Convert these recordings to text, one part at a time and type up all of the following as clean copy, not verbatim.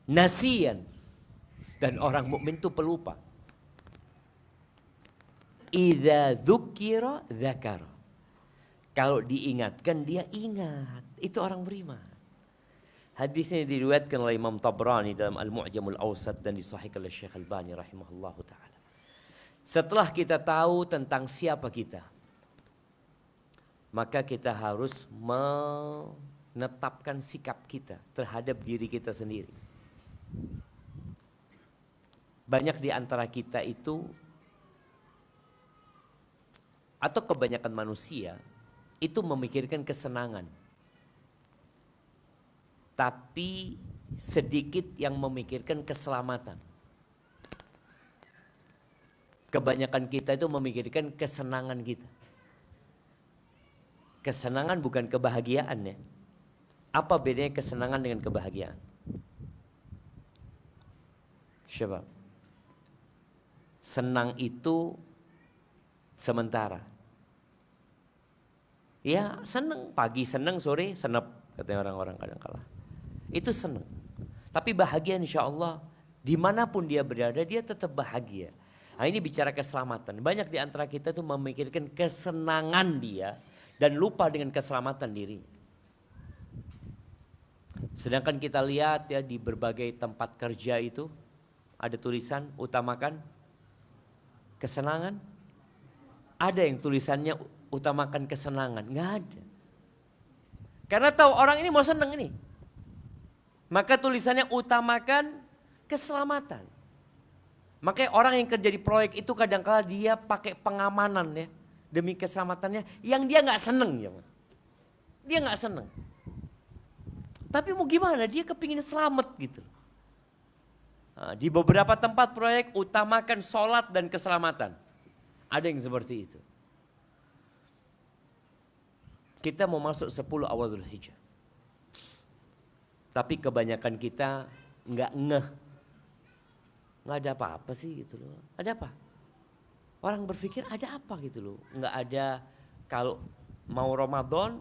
nasiyan. Dan orang mukmin itu pelupa. Idza dzukira dzakara. Kalau diingatkan dia ingat. Itu orang beriman. Hadis ini diriwayatkan oleh Imam Tabrani dalam Al-Mu'jamul Awsat dan disahihkan oleh Syekh Albani rahimahullahu taala. Setelah kita tahu tentang siapa kita, maka kita harus menetapkan sikap kita terhadap diri kita sendiri. Banyak di antara kita itu, atau kebanyakan manusia, itu memikirkan kesenangan. Tapi sedikit yang memikirkan keselamatan. Kebanyakan kita itu memikirkan kesenangan kita. Kesenangan bukan kebahagiaan ya. Apa bedanya kesenangan dengan kebahagiaan? Coba. Senang itu sementara. Ya senang, pagi senang, sore senep, katanya orang-orang kadang-kala. Itu senang. Tapi bahagia insya Allah, dimanapun dia berada dia tetap bahagia. Nah ini bicara keselamatan. Banyak di antara kita tuh memikirkan kesenangan dia dan lupa dengan keselamatan diri. Sedangkan kita lihat ya di berbagai tempat kerja itu ada tulisan utamakan kesenangan. Ada yang tulisannya utamakan kesenangan. Nggak ada. Karena tahu orang ini mau senang ini. Maka tulisannya utamakan keselamatan. Makanya orang yang kerja di proyek itu kadang-kala dia pakai pengamanan ya. Demi keselamatannya yang dia nggak seneng. Ya. Dia nggak seneng. Tapi mau gimana dia kepingin selamat gitu. Nah, di beberapa tempat proyek utamakan sholat dan keselamatan. Ada yang seperti itu. Kita mau masuk 10 awal Dzulhijjah. Tapi kebanyakan kita nggak ngeh. Nggak ada apa-apa sih gitu loh. Ada apa? Orang berpikir ada apa gitu loh. Nggak ada, kalau mau Ramadan,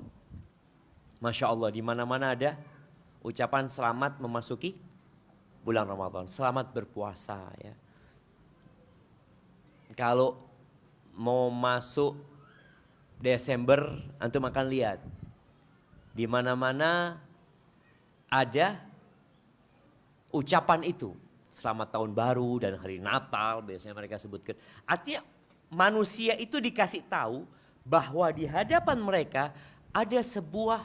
Masya Allah di mana-mana ada ucapan selamat memasuki bulan Ramadan. Selamat berpuasa ya. Kalau mau masuk Desember, antum akan lihat di mana-mana ada ucapan itu. Selamat tahun baru dan hari Natal biasanya mereka sebutkan. Artinya manusia itu dikasih tahu bahwa di hadapan mereka ada sebuah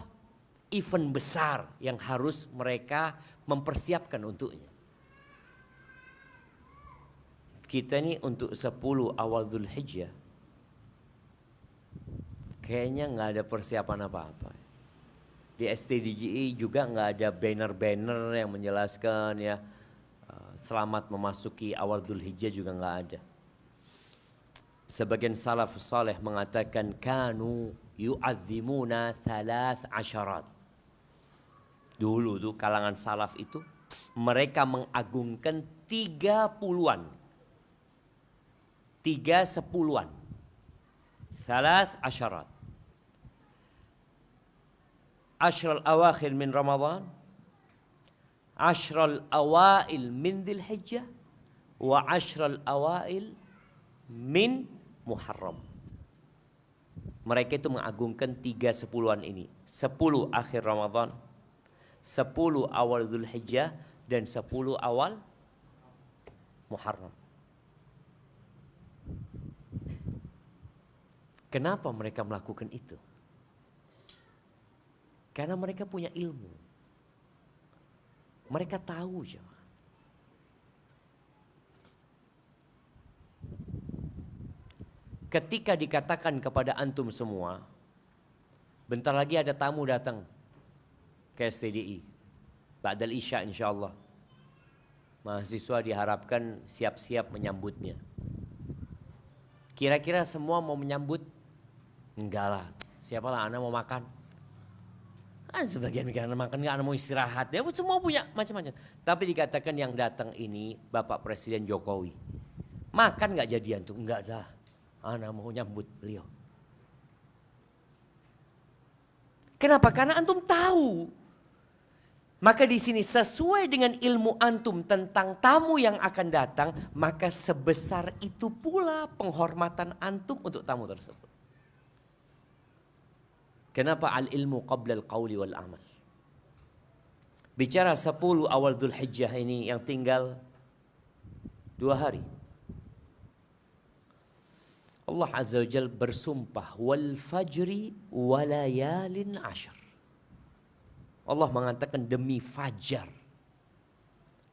event besar yang harus mereka mempersiapkan untuknya. Kita ini untuk 10 awal Dzulhijjah kayaknya nggak ada persiapan apa-apa. Di STDGI juga nggak ada banner-banner yang menjelaskan ya selamat memasuki awal Dzulhijjah juga nggak ada. Sebagian salafus saleh mengatakan kanu yu'azzimuna 13. Dulu tuh kalangan salaf itu mereka mengagungkan 30-an. 30-an. 13. Ashral awakhir min Ramadan, ashral awail min Dzulhijjah, wa ashral awail min Muharram. Mereka itu mengagungkan 30-an ini. 10 akhir Ramadan, 10 awal Dzulhijjah, dan 10 awal Muharram. Kenapa mereka melakukan itu? Karena mereka punya ilmu. Mereka tahu jemaah. Ketika dikatakan kepada antum semua, bentar lagi ada tamu datang ke STDI. Ba'dal Isya insyaallah. Mahasiswa diharapkan siap-siap menyambutnya. Kira-kira semua mau menyambut? Enggak lah. Siapalah anak mau makan. Sebagian mikir anak makan, anak mau istirahat. Ya semua punya macam-macam. Tapi dikatakan yang datang ini Bapak Presiden Jokowi. Makan nggak jadian tuh? Enggak lah. Anak mau nyambut beliau. Kenapa? Karena antum tahu Maka di sini sesuai dengan ilmu antum tentang tamu yang akan datang, maka sebesar itu pula penghormatan antum untuk tamu tersebut. Kenapa al-ilmu qabla al-qawli wal amal? Bicara 10 awal Dzulhijjah ini yang tinggal 2 hari. Allah Azza wa Jalla bersumpah wal fajri walayalin ashar. Allah mengatakan demi fajar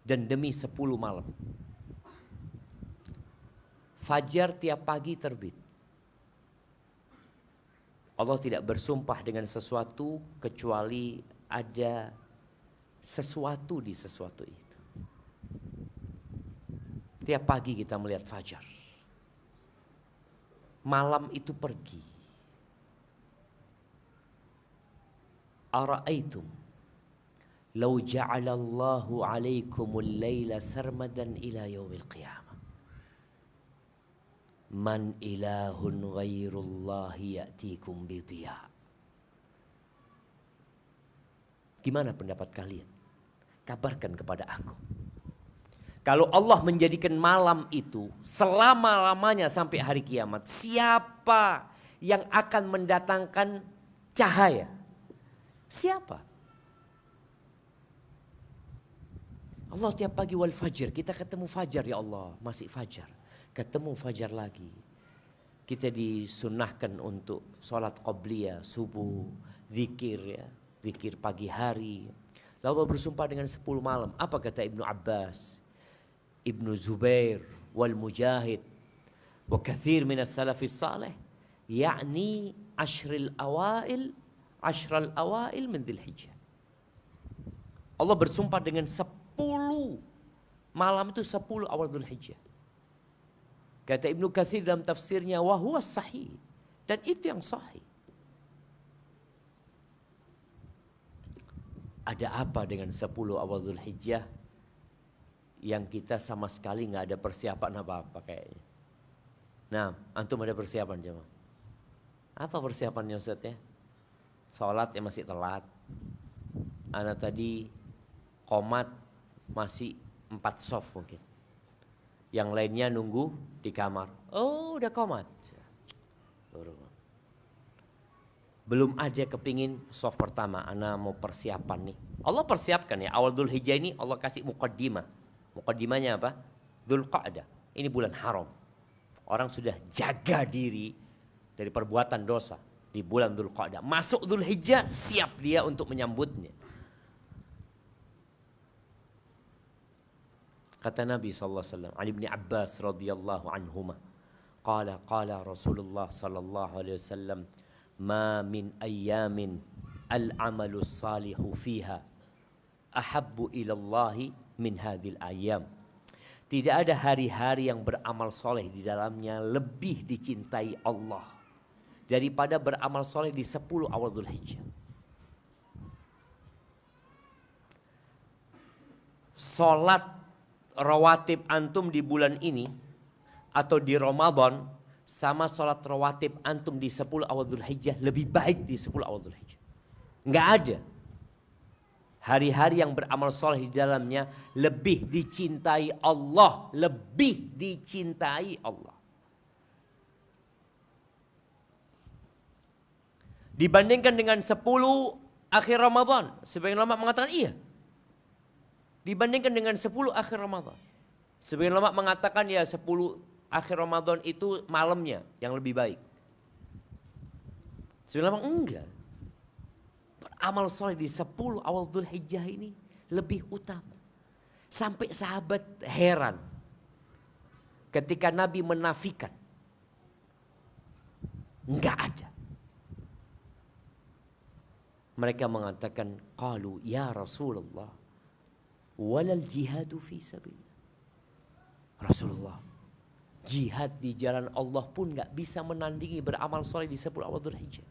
dan demi 10 malam. Fajar tiap pagi terbit. Allah tidak bersumpah dengan sesuatu kecuali ada sesuatu di sesuatu itu. Tiap pagi kita melihat fajar. Malam itu pergi. Ara'aitum law ja'alallahu 'alaikumul laila sarmadan ila yaumil qiyamah. Man ilahun ghairullahi ya'tikum bidhiya. Gimana pendapat kalian? Kabarkan kepada aku. Kalau Allah menjadikan malam itu selama-lamanya sampai hari kiamat, siapa yang akan mendatangkan cahaya? Siapa? Allah tiap pagi wal fajr, kita ketemu fajar ya Allah, masih fajar. Ketemu fajar lagi. Kita disunnahkan untuk sholat qabliyah, subuh, zikir ya, zikir pagi hari. Lalu Allah bersumpah dengan 10 malam. Apa kata Ibnu Abbas, Ibnu Zubair, wal Mujahid, wa kathir minas salafis salih, yakni ashril awail min Dzulhijjah. Allah bersumpah dengan 10 malam itu 10 awal Dzulhijjah. Kata Ibnu Katsir dalam tafsirnya, wa huwa sahih, dan itu yang sahih. Ada apa dengan 10 awal Dzulhijjah yang kita sama sekali nggak ada persiapan apa-apa kayaknya. Nah, antum ada persiapan jemaah? Apa persiapannya Ustaz ya? Sholat yang masih telat. Ana tadi qomat masih 4 soft mungkin. Yang lainnya nunggu di kamar. Oh, udah qomat. Belum ada kepingin soft pertama. Ana mau persiapan nih. Allah persiapkan ya. Awal Dzulhijjah ini Allah kasih muqaddimah. Muqaddimahnya apa? Dzulqa'dah. Ini bulan haram. Orang sudah jaga diri dari perbuatan dosa di bulan Dzulqa'dah. Masuk Dzulhijjah, siap dia untuk menyambutnya. Kata Nabi SAW, Ali bin Abbas radhiyallahu anhuma, qala Rasulullah sallallahu alaihi wasallam, ma min ayyamin al-amalu salihu fiha ahabbu ilallahi min hadhil ayyam. Tidak ada hari-hari yang beramal soleh di dalamnya lebih dicintai Allah daripada beramal soleh di 10 awal Dzulhijjah. Salat rawatib antum di bulan ini atau di Ramadan sama salat rawatib antum di 10 awal Dzulhijjah lebih baik di 10 awal Dzulhijjah. Enggak ada hari-hari yang beramal soleh di dalamnya lebih dicintai Allah, lebih dicintai Allah. Dibandingkan dengan 10 akhir Ramadan, sebagian ulama mengatakan iya. Dibandingkan dengan 10 akhir Ramadan, sebagian ulama mengatakan ya 10 akhir Ramadan itu malamnya yang lebih baik. Sebagian ulama enggak. Beramal soleh di 10 awal Dzulhijjah ini lebih utama. Sampai sahabat heran ketika Nabi menafikan. Enggak ada. Mereka mengatakan, qalu ya Rasulullah, walal jihadu fi sabilillah. Rasulullah, jihad di jalan Allah pun enggak bisa menandingi beramal soleh di 10 awal Dzulhijjah.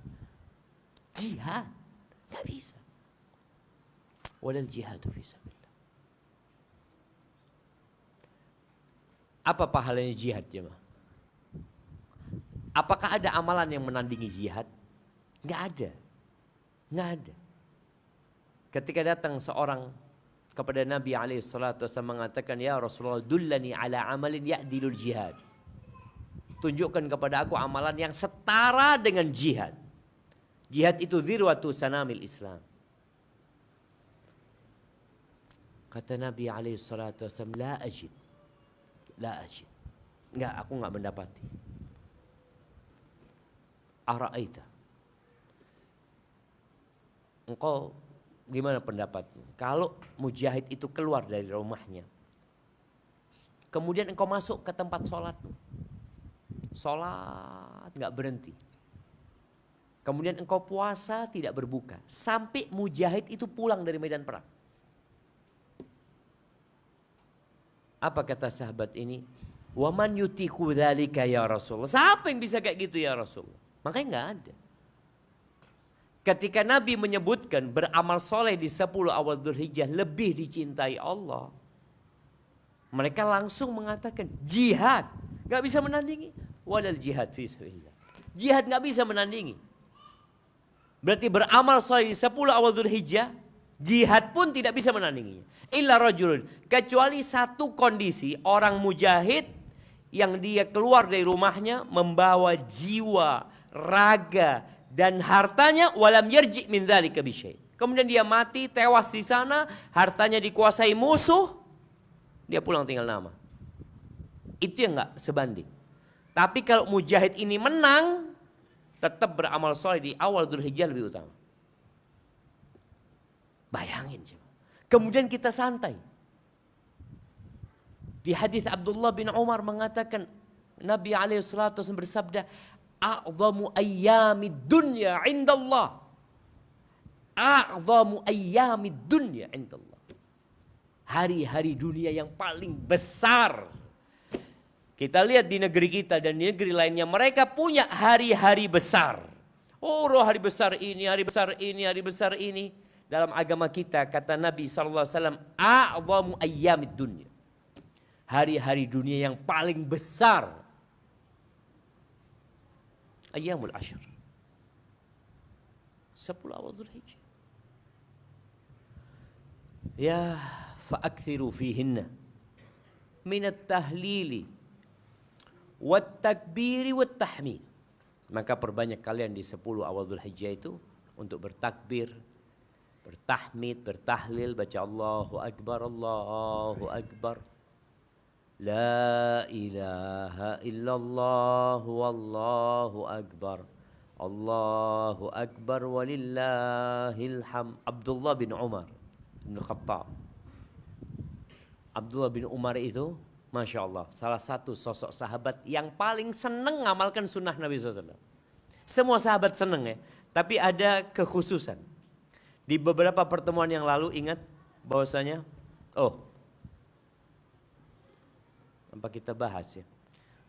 Jihad enggak bisa. Walal jihadu fi sabilillah. Apa pahalanya jihad jemaah? Apakah ada amalan yang menandingi jihad? Enggak ada. Enggak ada. Ketika datang seorang kepada Nabi SAW mengatakan, ya Rasulullah, dullani ala amalin ya'dilul jihad. Tunjukkan kepada aku amalan yang setara dengan jihad. Jihad itu dzirwatu sanamil Islam. Kata Nabi SAW, la ajid. Enggak, aku enggak mendapati. Ara'aita. Engkau gimana pendapatmu? Kalau mujahid itu keluar dari rumahnya, kemudian engkau masuk ke tempat sholatmu, sholat nggak berhenti, kemudian engkau puasa tidak berbuka, sampai mujahid itu pulang dari medan perang. Apa kata sahabat ini? Waman yutiku dzalika ya Rasulullah. Siapa yang bisa kayak gitu ya Rasulullah? Makanya nggak ada. Ketika Nabi menyebutkan beramal soleh di 10 awal Dzulhijjah lebih dicintai Allah, mereka langsung mengatakan jihad nggak bisa menandingi. Walal jihad fi sabilillah. Jihad nggak bisa menandingi. Berarti beramal soleh di 10 awal Dzulhijjah, jihad pun tidak bisa menandinginya. Illa rajulun, kecuali satu kondisi, orang mujahid yang dia keluar dari rumahnya membawa jiwa, raga, dan hartanya, walam yarji min dzalika bisyai. Kemudian dia mati, tewas di sana, hartanya dikuasai musuh, dia pulang tinggal nama. Itu yang enggak sebanding. Tapi kalau mujahid ini menang, tetap beramal soleh di awal Dzulhijjah lebih utama. Bayangin coba. Kemudian kita santai. Di hadis Abdullah bin Umar mengatakan, Nabi SAW bersabda, a'zamu ayyamid dunya indallah. A'zamu ayyamid dunya indallah. Hari-hari dunia yang paling besar. Kita lihat di negeri kita dan di negeri lainnya, mereka punya hari-hari besar. Oh, hari besar ini, hari besar ini, hari besar ini. Dalam agama kita, kata Nabi SAW, a'zamu ayyamid dunya. Hari-hari dunia yang paling besar. Ayyamul Ashr. 10 awal Dzulhijjah. Ya, fa'akthiru fihinna minat tahlili wat takbiri wat tahmid. Maka perbanyak kalian di 10 awal Dzulhijjah itu untuk bertakbir, bertahmid, bertahlil, baca Allahu Akbar, Allahu Akbar. La ilaha illallah wallahu akbar. Allahu akbar walillahil hamd. Abdullah bin Umar bin Khattab. Abdullah bin Umar itu, Masya Allah, salah satu sosok sahabat yang paling senang ngamalkan sunnah Nabi SAW. Semua sahabat senang ya, tapi ada kekhususan. Di beberapa pertemuan yang lalu ingat bahwasanya, apa kita bahas ya?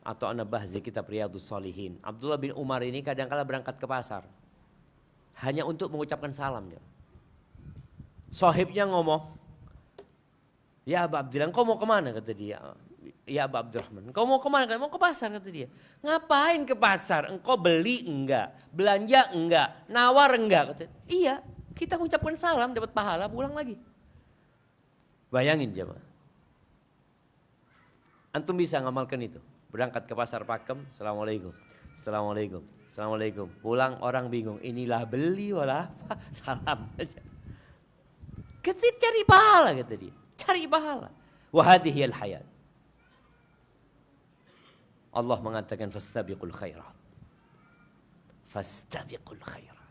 Atau anda bahas di kitab Riyadhus Shalihin. Abdullah bin Umar ini kadang-kala berangkat ke pasar. Hanya untuk mengucapkan salam. Ya. Sahibnya ngomong, ya Aba Abdillah, kau mau kemana? Kata dia. Ya Aba Abdurrahman, kau mau kemana? Mau ke pasar, kata dia. Ngapain ke pasar? Engkau beli enggak? Belanja enggak? Nawar enggak? Kata, iya, kita ucapkan salam, dapat pahala, pulang lagi. Bayangin jemaah. Antum bisa ngamalkan itu. Berangkat ke pasar Pakem, Assalamualaikum, Assalamualaikum, Assalamualaikum. Pulang orang bingung, inilah beli wala apa, salam aja. Cari pahala kata dia, cari pahala. Wahadihiyal hayat. Allah mengatakan fastabiqul khairat. Fastabiqul khairat.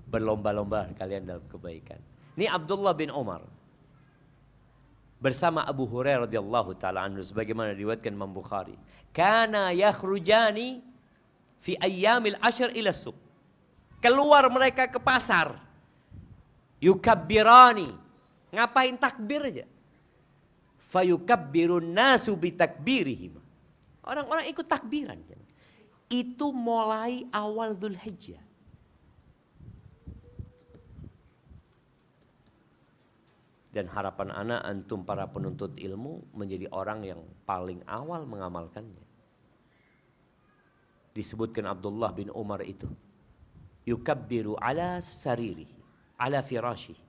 Berlomba-lomba kalian dalam kebaikan. Ini Abdullah bin Umar bersama Abu Hurairah radhiyallahu taala anhu sebagaimana diriwayatkan Imam Bukhari. Kana yakhrujani fi ayyamil ashr ila suq. Keluar mereka ke pasar. Yukabbirani. Ngapain takbir aja? Fayukabbirun nasu bitakbirihim. Orang-orang ikut takbiran. Itu mulai awal Dzulhijjah. Dan harapan anak antum para penuntut ilmu menjadi orang yang paling awal mengamalkannya. Disebutkan Abdullah bin Umar itu. Yukabbiru ala sariri, ala firashi.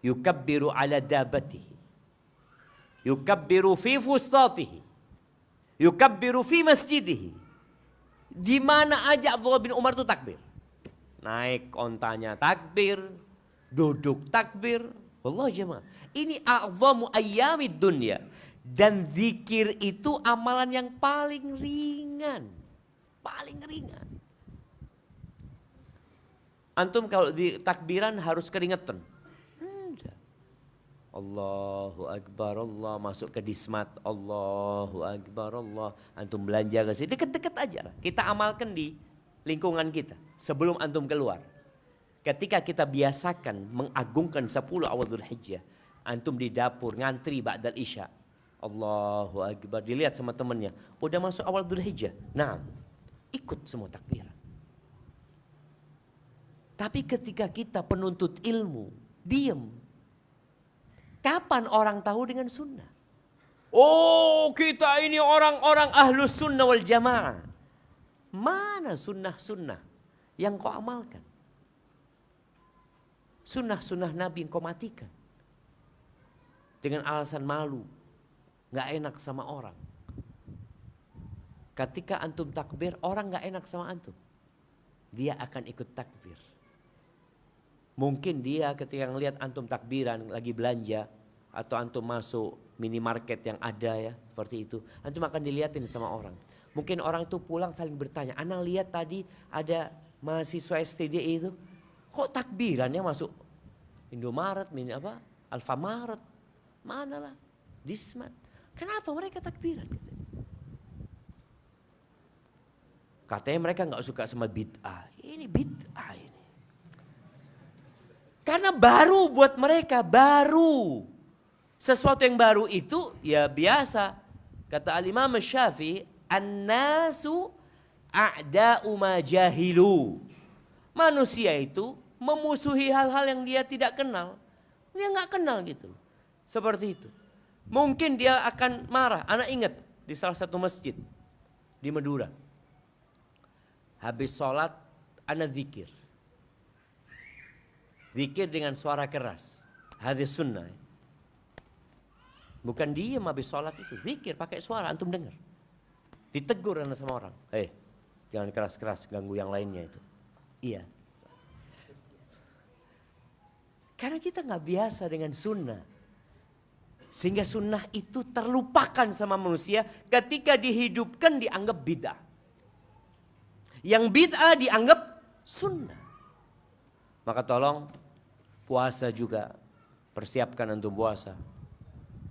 yukabbiru ala dabatihi, yukabbiru fi fustatihi, yukabbiru fi masjidihi. Di mana aja Abdullah bin Umar itu takbir. Naik ontanya takbir, duduk takbir. Wallah jemaah, ini a'zamu ayyamid dunya. Dan zikir itu amalan yang paling ringan. Paling ringan. Antum kalau di takbiran harus keringetan. Allahu Akbar, Allah masuk ke dismat, Allahu Akbar, Allah. Antum belanja ke sini, deket-deket aja lah. Kita amalkan di lingkungan kita sebelum antum keluar. Ketika kita biasakan mengagungkan 10 awal Dzulhijjah, antum di dapur ngantri ba'dal isya, Allahu Akbar, dilihat sama temannya, udah masuk awal Dzulhijjah. Nah, ikut semua takbiran. Tapi ketika kita penuntut ilmu, diem. Kapan orang tahu dengan sunnah? Oh, kita ini orang-orang ahlus sunnah wal jamaah. Mana sunnah-sunnah yang kau amalkan? Sunnah-sunnah Nabi yang kau matikan. Dengan alasan malu. Gak enak sama orang. Ketika antum takbir, orang gak enak sama antum. Dia akan ikut takbir. Mungkin dia ketika ngelihat antum takbiran lagi belanja atau antum masuk minimarket yang ada ya seperti itu, antum akan dilihatin sama orang. Mungkin orang itu pulang saling bertanya, "Ana lihat tadi ada mahasiswa STDI itu, kok takbirannya masuk Indomaret, Alfamaret, mana lah, Dismat. Kenapa mereka takbiran?" Katanya mereka nggak suka sama bid'ah. Ini bid'ah ini. Karena baru buat mereka, baru. Sesuatu yang baru itu ya biasa. Kata Al-Imam Syafi'i, "An-nasu a'da'u ma jahilu." Manusia itu memusuhi hal-hal yang dia tidak kenal. Dia nggak kenal gitu. Seperti itu. Mungkin dia akan marah. Anak ingat di salah satu masjid di Madura. Habis sholat, anak zikir. Zikir dengan suara keras. Hadis sunnah. Bukan diem habis sholat itu. Zikir pakai suara, antum dengar. Ditegur sama orang. Jangan keras-keras ganggu yang lainnya itu. Iya. Karena kita gak biasa dengan sunnah. Sehingga sunnah itu terlupakan sama manusia. Ketika dihidupkan dianggap bid'ah. Yang bid'ah dianggap sunnah. Maka tolong puasa juga, persiapkan antum puasa.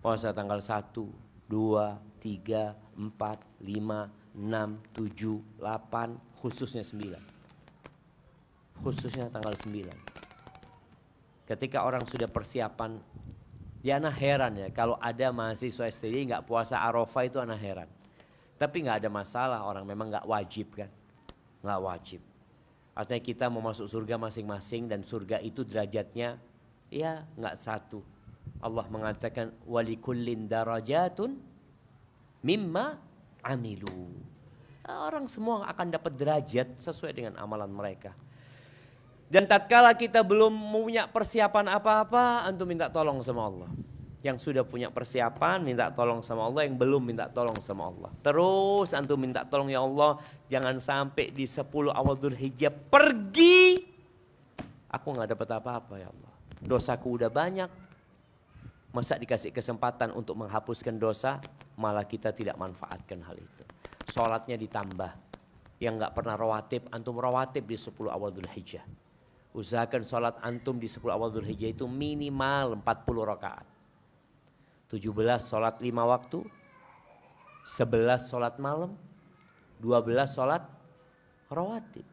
Puasa tanggal 1, 2, 3, 4, 5, 6, 7, 8, khususnya 9. Khususnya tanggal 9. Ketika orang sudah persiapan, dia anak heran ya. Kalau ada mahasiswa STD nggak puasa Arafah itu anak heran. Tapi nggak ada masalah, orang memang nggak wajib kan. Nggak wajib. Artinya kita mau masuk surga masing-masing dan surga itu derajatnya ya nggak satu. Allah mengatakan walikullin darajatun mimma amilu. Orang semua akan dapat derajat sesuai dengan amalan mereka. Dan tatkala kita belum punya persiapan apa-apa, antum minta tolong sama Allah. Yang sudah punya persiapan minta tolong sama Allah, yang belum minta tolong sama Allah. Terus antum minta tolong, ya Allah, jangan sampai di 10 awal Dzulhijjah pergi aku nggak dapat apa-apa ya Allah. Dosaku udah banyak. Masa dikasih kesempatan untuk menghapuskan dosa, malah kita tidak manfaatkan hal itu. Sholatnya ditambah. Yang nggak pernah rawatib, antum rawatib di 10 awal Dzulhijjah. Usahakan sholat antum di 10 awal Dzulhijjah itu minimal 40 rakaat. 17 sholat 5 waktu, 11 sholat malam, 12 sholat rawatib,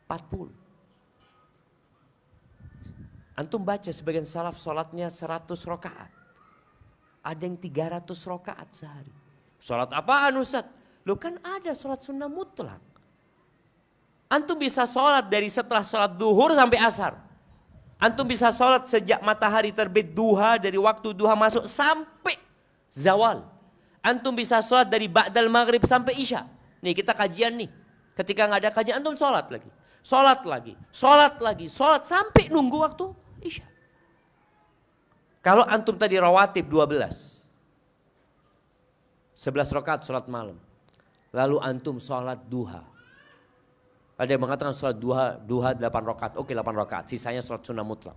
40. Antum baca sebagian salaf sholatnya 100 rakaat. Ada yang 300 rakaat sehari. Sholat apaan Ustaz? Loh kan ada sholat sunnah mutlak. Antum bisa sholat dari setelah sholat duhur sampai asar. Antum bisa sholat sejak matahari terbit duha, dari waktu duha masuk sampai zawal. Antum bisa sholat dari ba'dal maghrib sampai isya. Nih kita kajian nih. Ketika nggak ada kajian antum sholat lagi. Sholat lagi, sholat lagi, sholat sampai nunggu waktu isya. Kalau antum tadi rawatib 12. 11 rakaat sholat malam. Lalu antum sholat duha. Ada yang mengatakan sholat duha 8 rakaat. Oke 8 rakaat, sisanya sholat sunnah mutlak.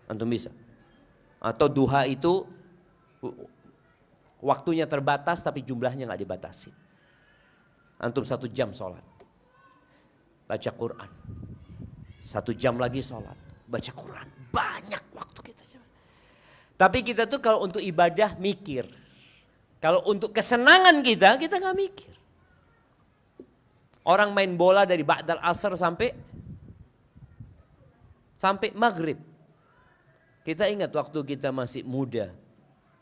Antum bisa. Atau duha itu waktunya terbatas tapi jumlahnya nggak dibatasi. Antum 1 jam sholat. Baca Quran. 1 jam lagi sholat. Baca Quran. Banyak waktu kita. Tapi kita tuh kalau untuk ibadah mikir. Kalau untuk kesenangan kita nggak mikir. Orang main bola dari ba'dal asar sampai maghrib. Kita ingat waktu kita masih muda.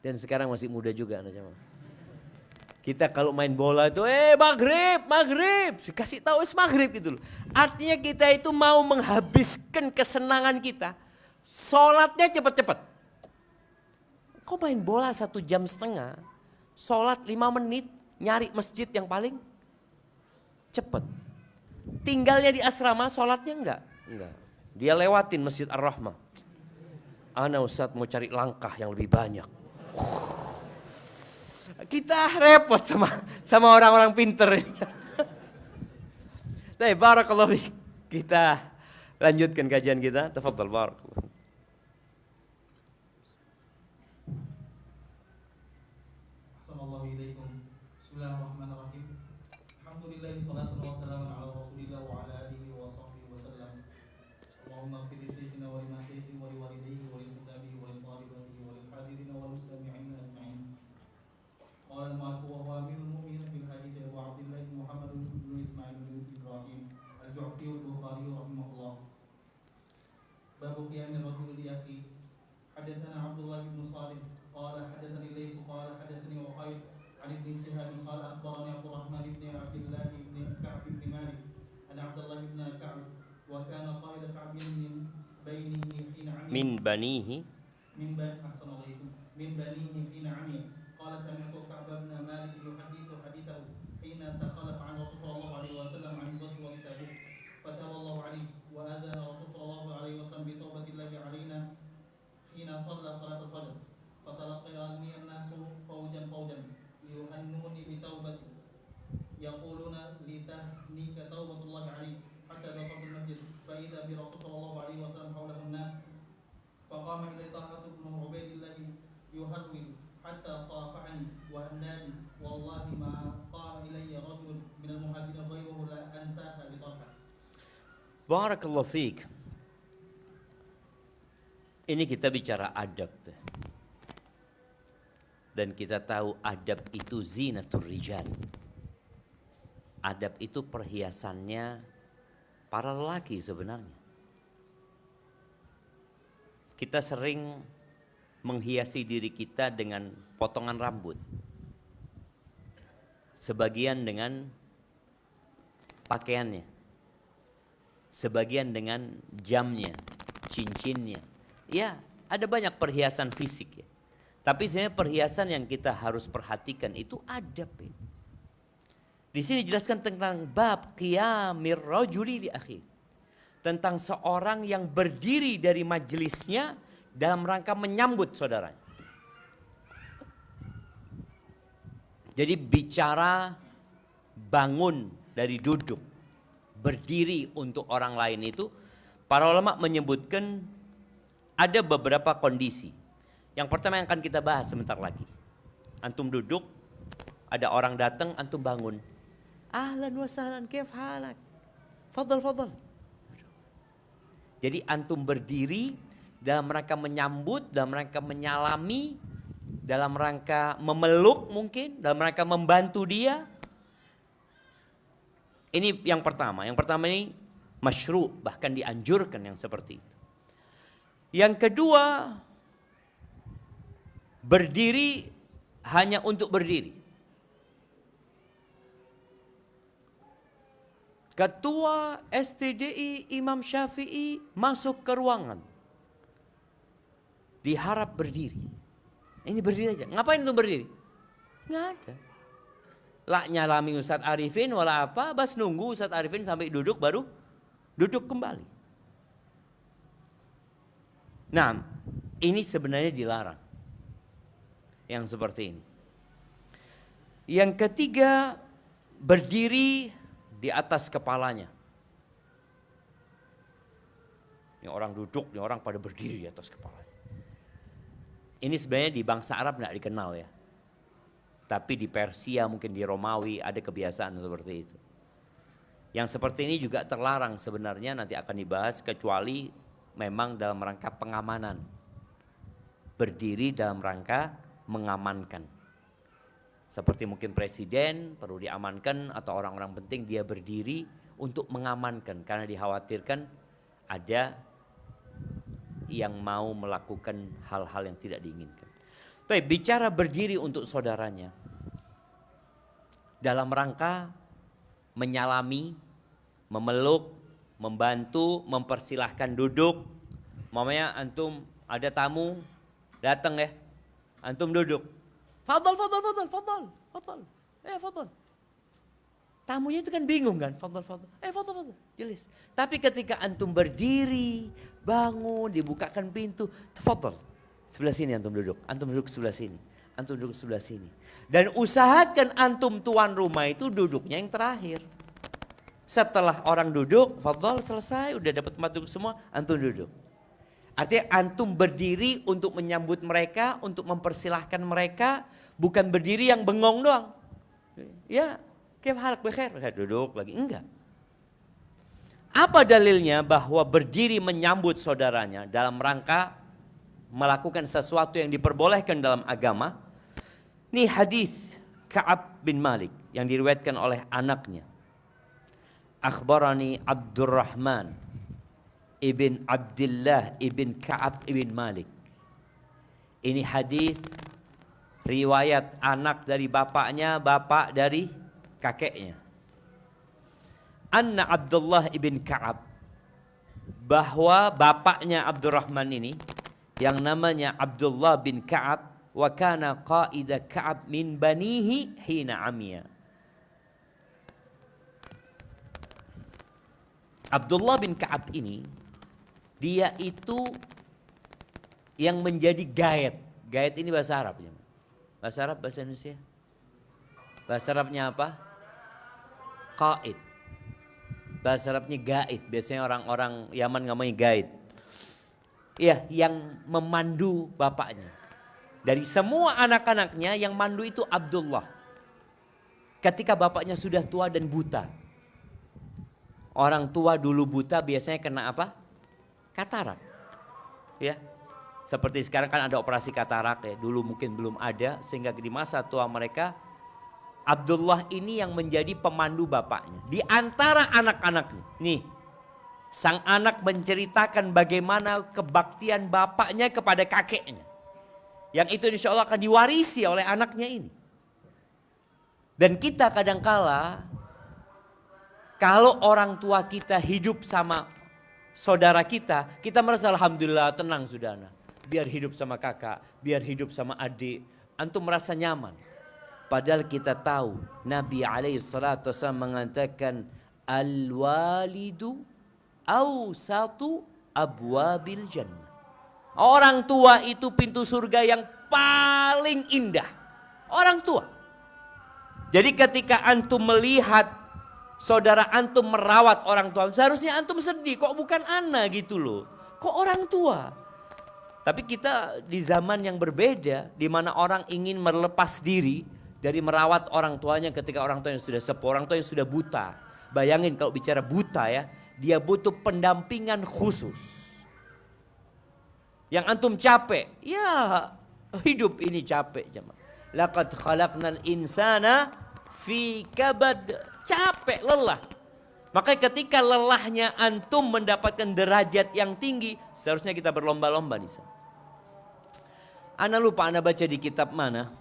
Dan sekarang masih muda juga. Kita kalau main bola itu maghrib. Kasih tahu maghrib gitu loh. Artinya kita itu mau menghabiskan kesenangan kita. Sholatnya cepat-cepat. Kok main bola 1 jam setengah, sholat 5 menit, nyari masjid yang paling cepat. Tinggalnya di asrama, sholatnya enggak. Dia lewatin Masjid Ar-Rahmah. Ana Ustadz mau cari langkah yang lebih banyak. Kita repot sama orang-orang pinter ini. Baik, barakallahu fiik. Kita lanjutkan kajian kita. Tafadhal, barakallahu. Assalamualaikum. Bismillahirrahmanirrahim. Alhamdulillah wassalatu wassalamu ala Rasulillah wa ala alihi wa sahbihi wasallam. Allahumma ighfir li syaykhinina wa li masyayikhina wa li walidayhi wa lil kutabi wa lil talibati wa lil hadirina wal mustami'ina ajma'in. Qala al-mu'allif wa huwa amirul mu'minin fil hadits Abu Abdullah Muhammad bin Ismail bin Ibrahim al-Ju'fi al-Bukhari rahimahullah. Babu qiyamir rajul li akhi. Hadatsana Abdullah bin Salim qala hadatsani Layth qala hadatsani Uqayl عن ابن شهاب قال اخبرني عبد الرحمن بن عبد الله بن كعب بن مالك ان عبد الله بن كعب وكان قائد كعب من بينه حين عمي من بنيه من بنيه حين عمي قال سمعت كعب بن مالك يحدث حديثه حين تخلف عن رسول الله عليه وسلم عن غزوة تبوك فتاب الله عليه وأذن رسول الله عليه وسلم بتوبة الله علينا حين صلى صلاة الفجر فتلقيني الناس فوجا يهنوني بتوبتي يقولون لتهنيك توبة الله عليك حتى دخلت المسجد فإذا برسول صلى الله عليه وسلم حوله الناس فقام إلي طلحة بن عبيد الله يهرول حتى صافحني وهناني والله ما قام إلي رجل من المهاجرين غيره لا أنساها لطلحة. Barakallahu fiik. Ini kita bicara adab. Dan kita tahu adab itu zinatur rijal. Adab itu perhiasannya para lelaki sebenarnya. Kita sering menghiasi diri kita dengan potongan rambut. Sebagian dengan pakaiannya. Sebagian dengan jamnya, cincinnya. Ya, ada banyak perhiasan fisik ya. Tapi sebenarnya perhiasan yang kita harus perhatikan itu adab. Di sini dijelaskan tentang bab qiyamir rajuli li akhi. Tentang seorang yang berdiri dari majelisnya dalam rangka menyambut saudaranya. Jadi bicara bangun dari duduk, berdiri untuk orang lain itu para ulama menyebutkan ada beberapa kondisi. Yang pertama yang akan kita bahas sebentar lagi. Antum duduk, ada orang datang, antum bangun. Ahlan wa sahlan, kaif halak? Fadal, fadal. Jadi antum berdiri dalam rangka menyambut, dalam rangka menyalami, dalam rangka memeluk mungkin, dalam rangka membantu dia. Ini yang pertama. Yang pertama ini masyru', bahkan dianjurkan yang seperti itu. Yang kedua, berdiri hanya untuk berdiri. Ketua STDI Imam Syafi'i masuk ke ruangan. Diharap berdiri. Ini berdiri aja. Ngapain itu berdiri? Nggak ada. Lah nyalami Ustadz Arifin wala apa, bas nunggu Ustadz Arifin sampai duduk baru duduk kembali. Nah, Ini sebenarnya dilarang. Yang seperti ini. Yang ketiga, berdiri di atas kepalanya. Ini orang duduk, ini orang pada berdiri di atas kepalanya. Ini sebenarnya di bangsa Arab nggak dikenal ya. Tapi di Persia, mungkin di Romawi ada kebiasaan seperti itu. Yang seperti ini juga terlarang sebenarnya, nanti akan dibahas, kecuali memang dalam rangka pengamanan. Berdiri dalam rangka mengamankan. Seperti mungkin presiden perlu diamankan atau orang-orang penting, dia berdiri untuk mengamankan karena dikhawatirkan ada yang mau melakukan hal-hal yang tidak diinginkan. Tapi bicara berdiri untuk saudaranya dalam rangka menyalami, memeluk, membantu, mempersilahkan duduk. Mamanya antum ada tamu datang ya, antum duduk. Fadal. Fadal. Tamunya itu kan bingung kan, fadal. Fadal. Jelas. Tapi ketika antum berdiri, bangun, dibukakan pintu, fadal. Sebelah sini antum duduk sebelah sini. Antum duduk sebelah sini. Dan usahakan antum tuan rumah itu duduknya yang terakhir. Setelah orang duduk, fadal, selesai, udah dapat tempat duduk semua, antum duduk. Artinya antum berdiri untuk menyambut mereka, untuk mempersilahkan mereka, bukan berdiri yang bengong doang. Ya, kayak halak bekhair, duduk lagi, enggak. Apa dalilnya bahwa berdiri menyambut saudaranya dalam rangka melakukan sesuatu yang diperbolehkan dalam agama? Ini hadis Ka'ab bin Malik yang diriwayatkan oleh anaknya. Akhbarani Abdurrahman ibn Abdullah ibn Ka'ab ibn Malik. Ini hadis riwayat anak dari bapaknya, bapak dari kakeknya. Anna Abdullah ibn Ka'ab, bahwa bapaknya Abdurrahman ini yang namanya Abdullah bin Ka'ab, wa kana qaida Ka'ab min banihi hina amiya. Abdullah bin Ka'ab ini, dia itu yang menjadi gaid. Gaid ini bahasa Arab. Bahasa Arab, bahasa Indonesia. Bahasa Arabnya apa? Qaid. Bahasa Arabnya gaid. Biasanya orang-orang Yaman namanya gaid. Iya, yang memandu bapaknya. Dari semua anak-anaknya yang mandu itu Abdullah. Ketika bapaknya sudah tua dan buta. Orang tua dulu buta biasanya kena apa? Katarak. Ya. Seperti sekarang kan ada operasi katarak ya. Dulu mungkin belum ada, sehingga di masa tua mereka Abdullah ini yang menjadi pemandu bapaknya. Di antara anak-anaknya. Nih. Sang anak menceritakan bagaimana kebaktian bapaknya kepada kakeknya. Yang itu insya Allah akan diwarisi oleh anaknya ini. Dan kita kadangkala kalau orang tua kita hidup sama saudara kita merasa alhamdulillah tenang sudah anak. Biar hidup sama kakak, biar hidup sama adik, antum merasa nyaman. Padahal kita tahu Nabi alaihissalatu wassalam mengatakan al-walidu awsatu abwabil jannah. Orang tua itu pintu surga yang paling indah. Orang tua. Jadi ketika antum melihat saudara antum merawat orang tua, seharusnya antum sedih, kok bukan ana gitu loh. Kok orang tua? Tapi kita di zaman yang berbeda, di mana orang ingin melepas diri dari merawat orang tuanya ketika orang tuanya sudah sepuh, orang tua yang sudah buta. Bayangin kalau bicara buta ya, dia butuh pendampingan khusus. Yang antum capek, ya hidup ini capek jemaah. Laqad khalaqnal insana fi kabad. Capek, lelah. Makanya ketika lelahnya antum mendapatkan derajat yang tinggi, seharusnya kita berlomba-lomba nih. Ana lupa ana baca di kitab mana.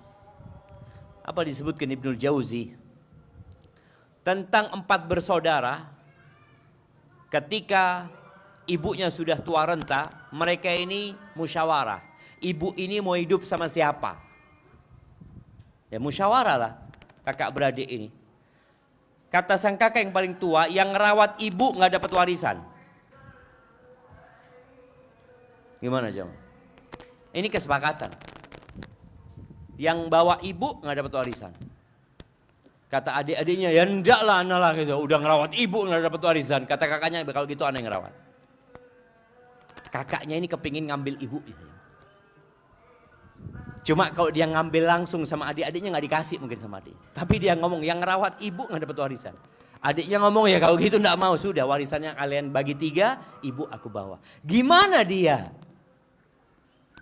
Apa disebutkan Ibnul Jauzi. Tentang 4 bersaudara. Ketika ibunya sudah tua renta, mereka ini musyawarah. Ibu ini mau hidup sama siapa? Ya musyawarah lah kakak beradik ini. Kata sang kakak yang paling tua, yang ngerawat ibu gak dapat warisan. Gimana jemaah? Ini kesepakatan. Yang bawa ibu nggak dapat warisan. Kata adik-adiknya, ya enggak lah anak lah gitu. Udah ngerawat ibu nggak dapat warisan. Kata kakaknya, kalau gitu anak yang ngerawat. Kakaknya ini kepingin ngambil ibu. Cuma kalau dia ngambil langsung sama adik-adiknya nggak dikasih mungkin sama adik. Tapi dia ngomong, yang ngerawat ibu nggak dapat warisan. Adiknya ngomong, ya kalau gitu nggak mau. Sudah warisannya kalian bagi 3, ibu aku bawa. Gimana dia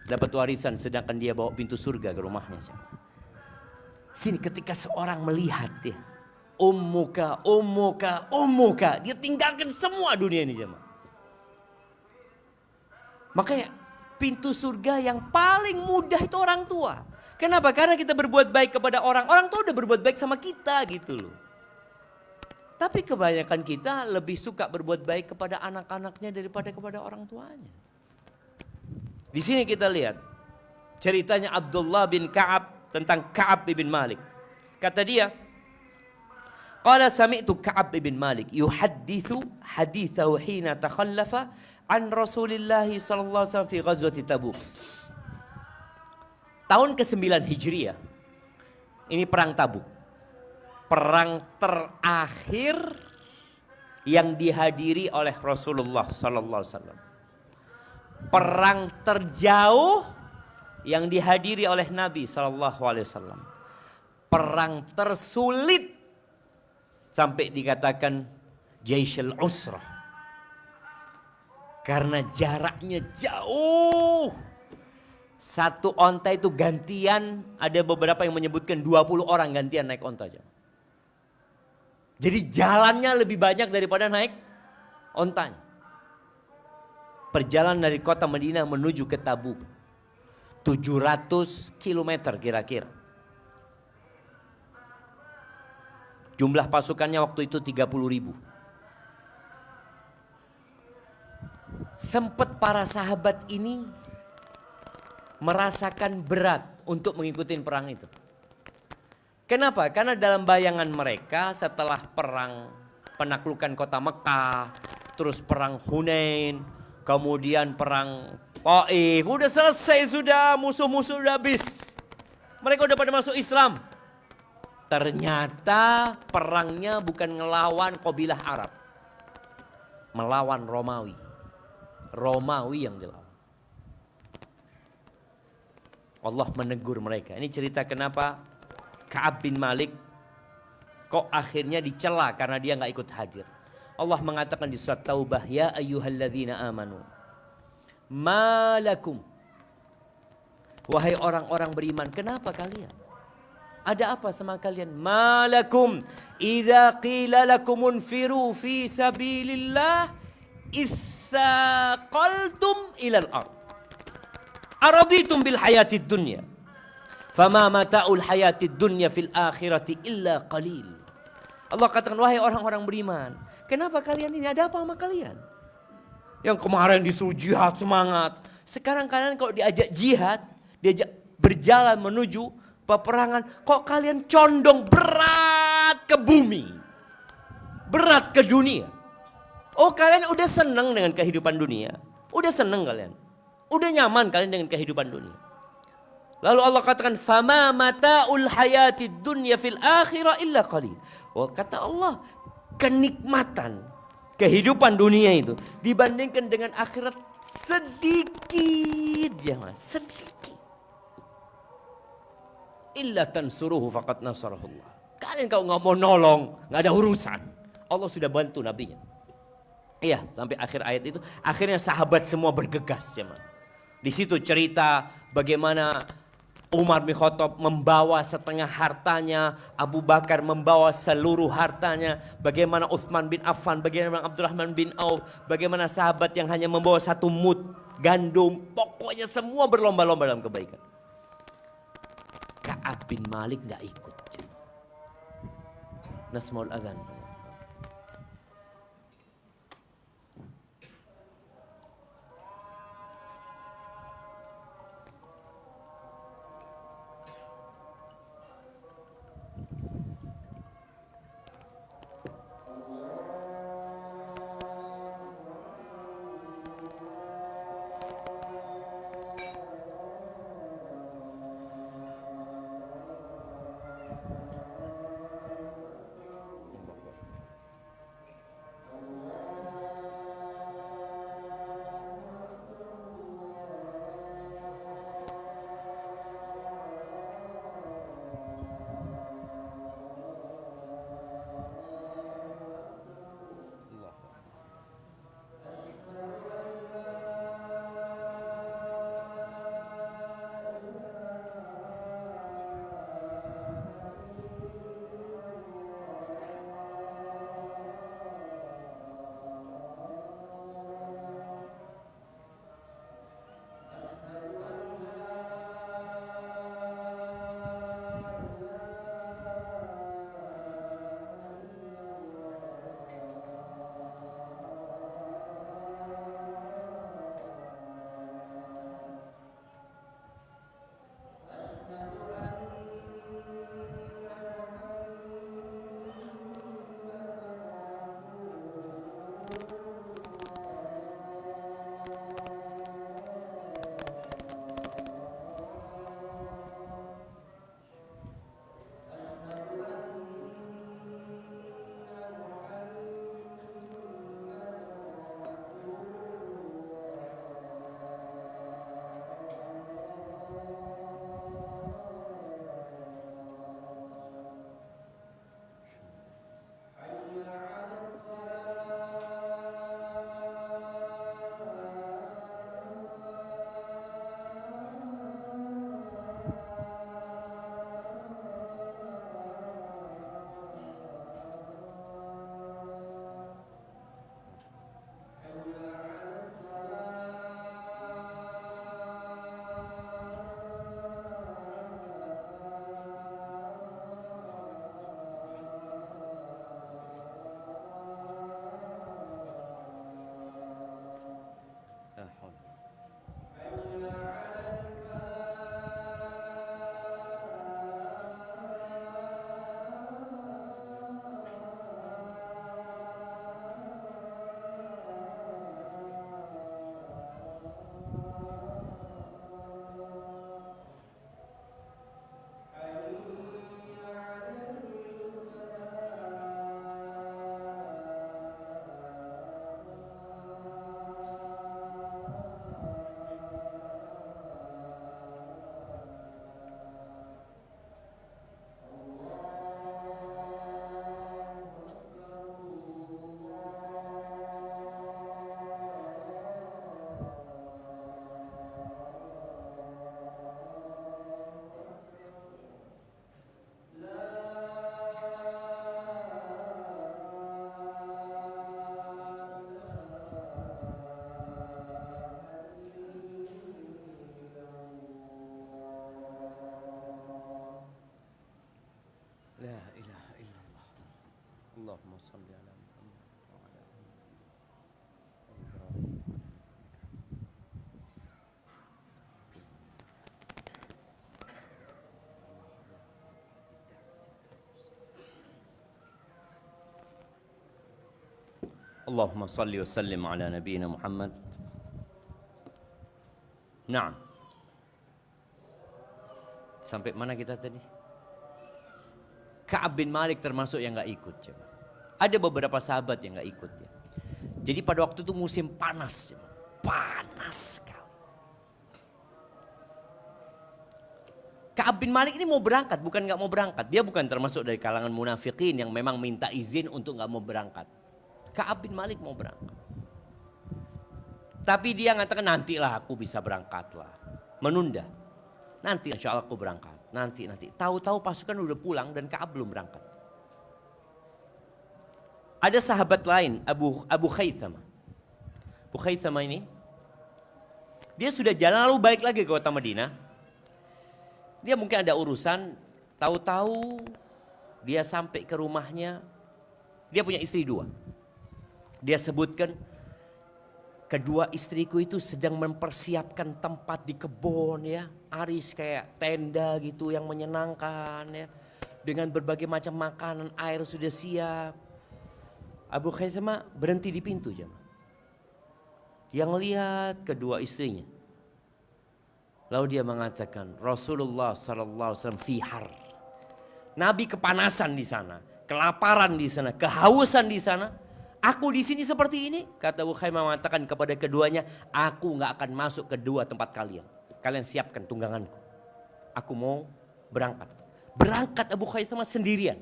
dapat warisan sedangkan dia bawa pintu surga ke rumahnya. Sini ketika seorang melihat dia, ummuka, dia tinggalkan semua dunia ini jemaah. Makanya pintu surga yang paling mudah itu orang tua. Kenapa? Karena kita berbuat baik kepada orang tua udah berbuat baik sama kita gitu loh. Tapi kebanyakan kita lebih suka berbuat baik kepada anak-anaknya daripada kepada orang tuanya. Di sini kita lihat ceritanya Abdullah bin Ka'ab tentang Ka'ab bin Malik. Kata dia, qala sami'tu Ka'ab bin Malik yuhaddithu hadithahu hina takhallafa an Rasulillah sallallahu alaihi wasallam fi ghazwati Tabuk. Tahun ke-9 Hijriah. Ini perang Tabuk. Perang terakhir yang dihadiri oleh Rasulullah sallallahu alaihi wasallam. Perang terjauh yang dihadiri oleh Nabi sallallahu alaihi wasallam. Perang tersulit sampai dikatakan Jaisyul Usrah. Karena jaraknya jauh. Satu onta itu gantian, ada beberapa yang menyebutkan 20 orang gantian naik onta aja. Jadi jalannya lebih banyak daripada naik ontanya. Perjalanan dari kota Madinah menuju ke Tabuk 700 km kira-kira. Jumlah pasukannya waktu itu 30.000. Sempat para sahabat ini merasakan berat untuk mengikuti perang itu. Kenapa? Karena dalam bayangan mereka setelah perang penaklukan kota Mekah, terus perang Hunain, kemudian perang Taif, udah selesai sudah, musuh-musuh udah habis. Mereka udah pada masuk Islam. Ternyata perangnya bukan ngelawan kabilah Arab. Melawan Romawi. Romawi yang dilawan. Allah menegur mereka. Ini cerita kenapa Ka'ab bin Malik kok akhirnya dicela karena dia nggak ikut hadir. Allah mengatakan di surat Taubah, ya ayyuhalladzina amanu malakum, wahai orang-orang beriman, kenapa kalian? Ada apa sama kalian? Malakum idza qila lakum unfiru fi sabilillah itsaqaltum ilal ard araditum bil hayatid dunya fama mata'ul hayatid dunya fil akhirati illa qalil. Allah katakan, wahai orang-orang beriman, kenapa kalian ini, ada apa sama kalian? Yang kemarin disuruh jihad semangat, sekarang kalian kalau diajak jihad, diajak berjalan menuju peperangan, kok kalian condong berat ke bumi, berat ke dunia. Oh, kalian udah senang dengan kehidupan dunia, udah senang kalian, udah nyaman kalian dengan kehidupan dunia. Lalu Allah katakan, fama mata'ul hayatid dunya fil akhirah illa qalil. Oh, kata Allah, kenikmatan kehidupan dunia itu dibandingkan dengan akhirat sedikit, jangan sedikit. Illa tansuruhu faqad nasarahullah. Kalian kalau nggak mau nolong, nggak ada urusan. Allah sudah bantu nabinya. Iya, sampai akhir ayat itu, akhirnya sahabat semua bergegas, jemaah. Di situ cerita bagaimana Umar bin Khattab membawa setengah hartanya, Abu Bakar membawa seluruh hartanya, bagaimana Utsman bin Affan, bagaimana Abdurrahman bin Auf, bagaimana sahabat yang hanya membawa 1 mud gandum, pokoknya semua berlomba-lomba dalam kebaikan. Ka'ab bin Malik gak ikut. Nasmaul adzan. Allahumma salli ala Muhammad wa ala ali Ibrahim. Allahumma salli wa sallim ala nabiyyina Muhammad. Naam. Sampai mana kita tadi? Ka'ab bin Malik termasuk yang gak ikut. Ada beberapa sahabat yang gak ikut. Jadi pada waktu itu musim panas. Panas sekali. Ka'ab bin Malik ini mau berangkat, bukan gak mau berangkat. Dia bukan termasuk dari kalangan munafikin yang memang minta izin untuk gak mau berangkat. Ka'ab bin Malik mau berangkat. Tapi dia mengatakan nantilah aku bisa berangkat lah. Menunda. Nanti insya Allah aku berangkat. Nanti. Tahu-tahu pasukan udah pulang dan Ka'ab belum berangkat. Ada sahabat lain, Abu Khaythama. Abu Khaythama ini, dia sudah jalan lalu balik lagi ke kota Madinah. Dia mungkin ada urusan, tahu-tahu dia sampai ke rumahnya. Dia punya istri 2. Dia sebutkan, kedua istriku itu sedang mempersiapkan tempat di kebun ya. Aris kayak tenda gitu yang menyenangkan ya. Dengan berbagai macam makanan, air sudah siap. Abu Khaythama berhenti di pintu jemaah. Dia ngelihat kedua istrinya. Lalu dia mengatakan, Rasulullah sallallahu alaihi wasallam fi har. Nabi kepanasan di sana, kelaparan di sana, kehausan di sana. Aku di sini seperti ini, kata Abu Khaythama mengatakan kepada keduanya, aku nggak akan masuk ke dua tempat kalian. Kalian siapkan tungganganku. Aku mau berangkat. Berangkat Abu Khaythama sendirian.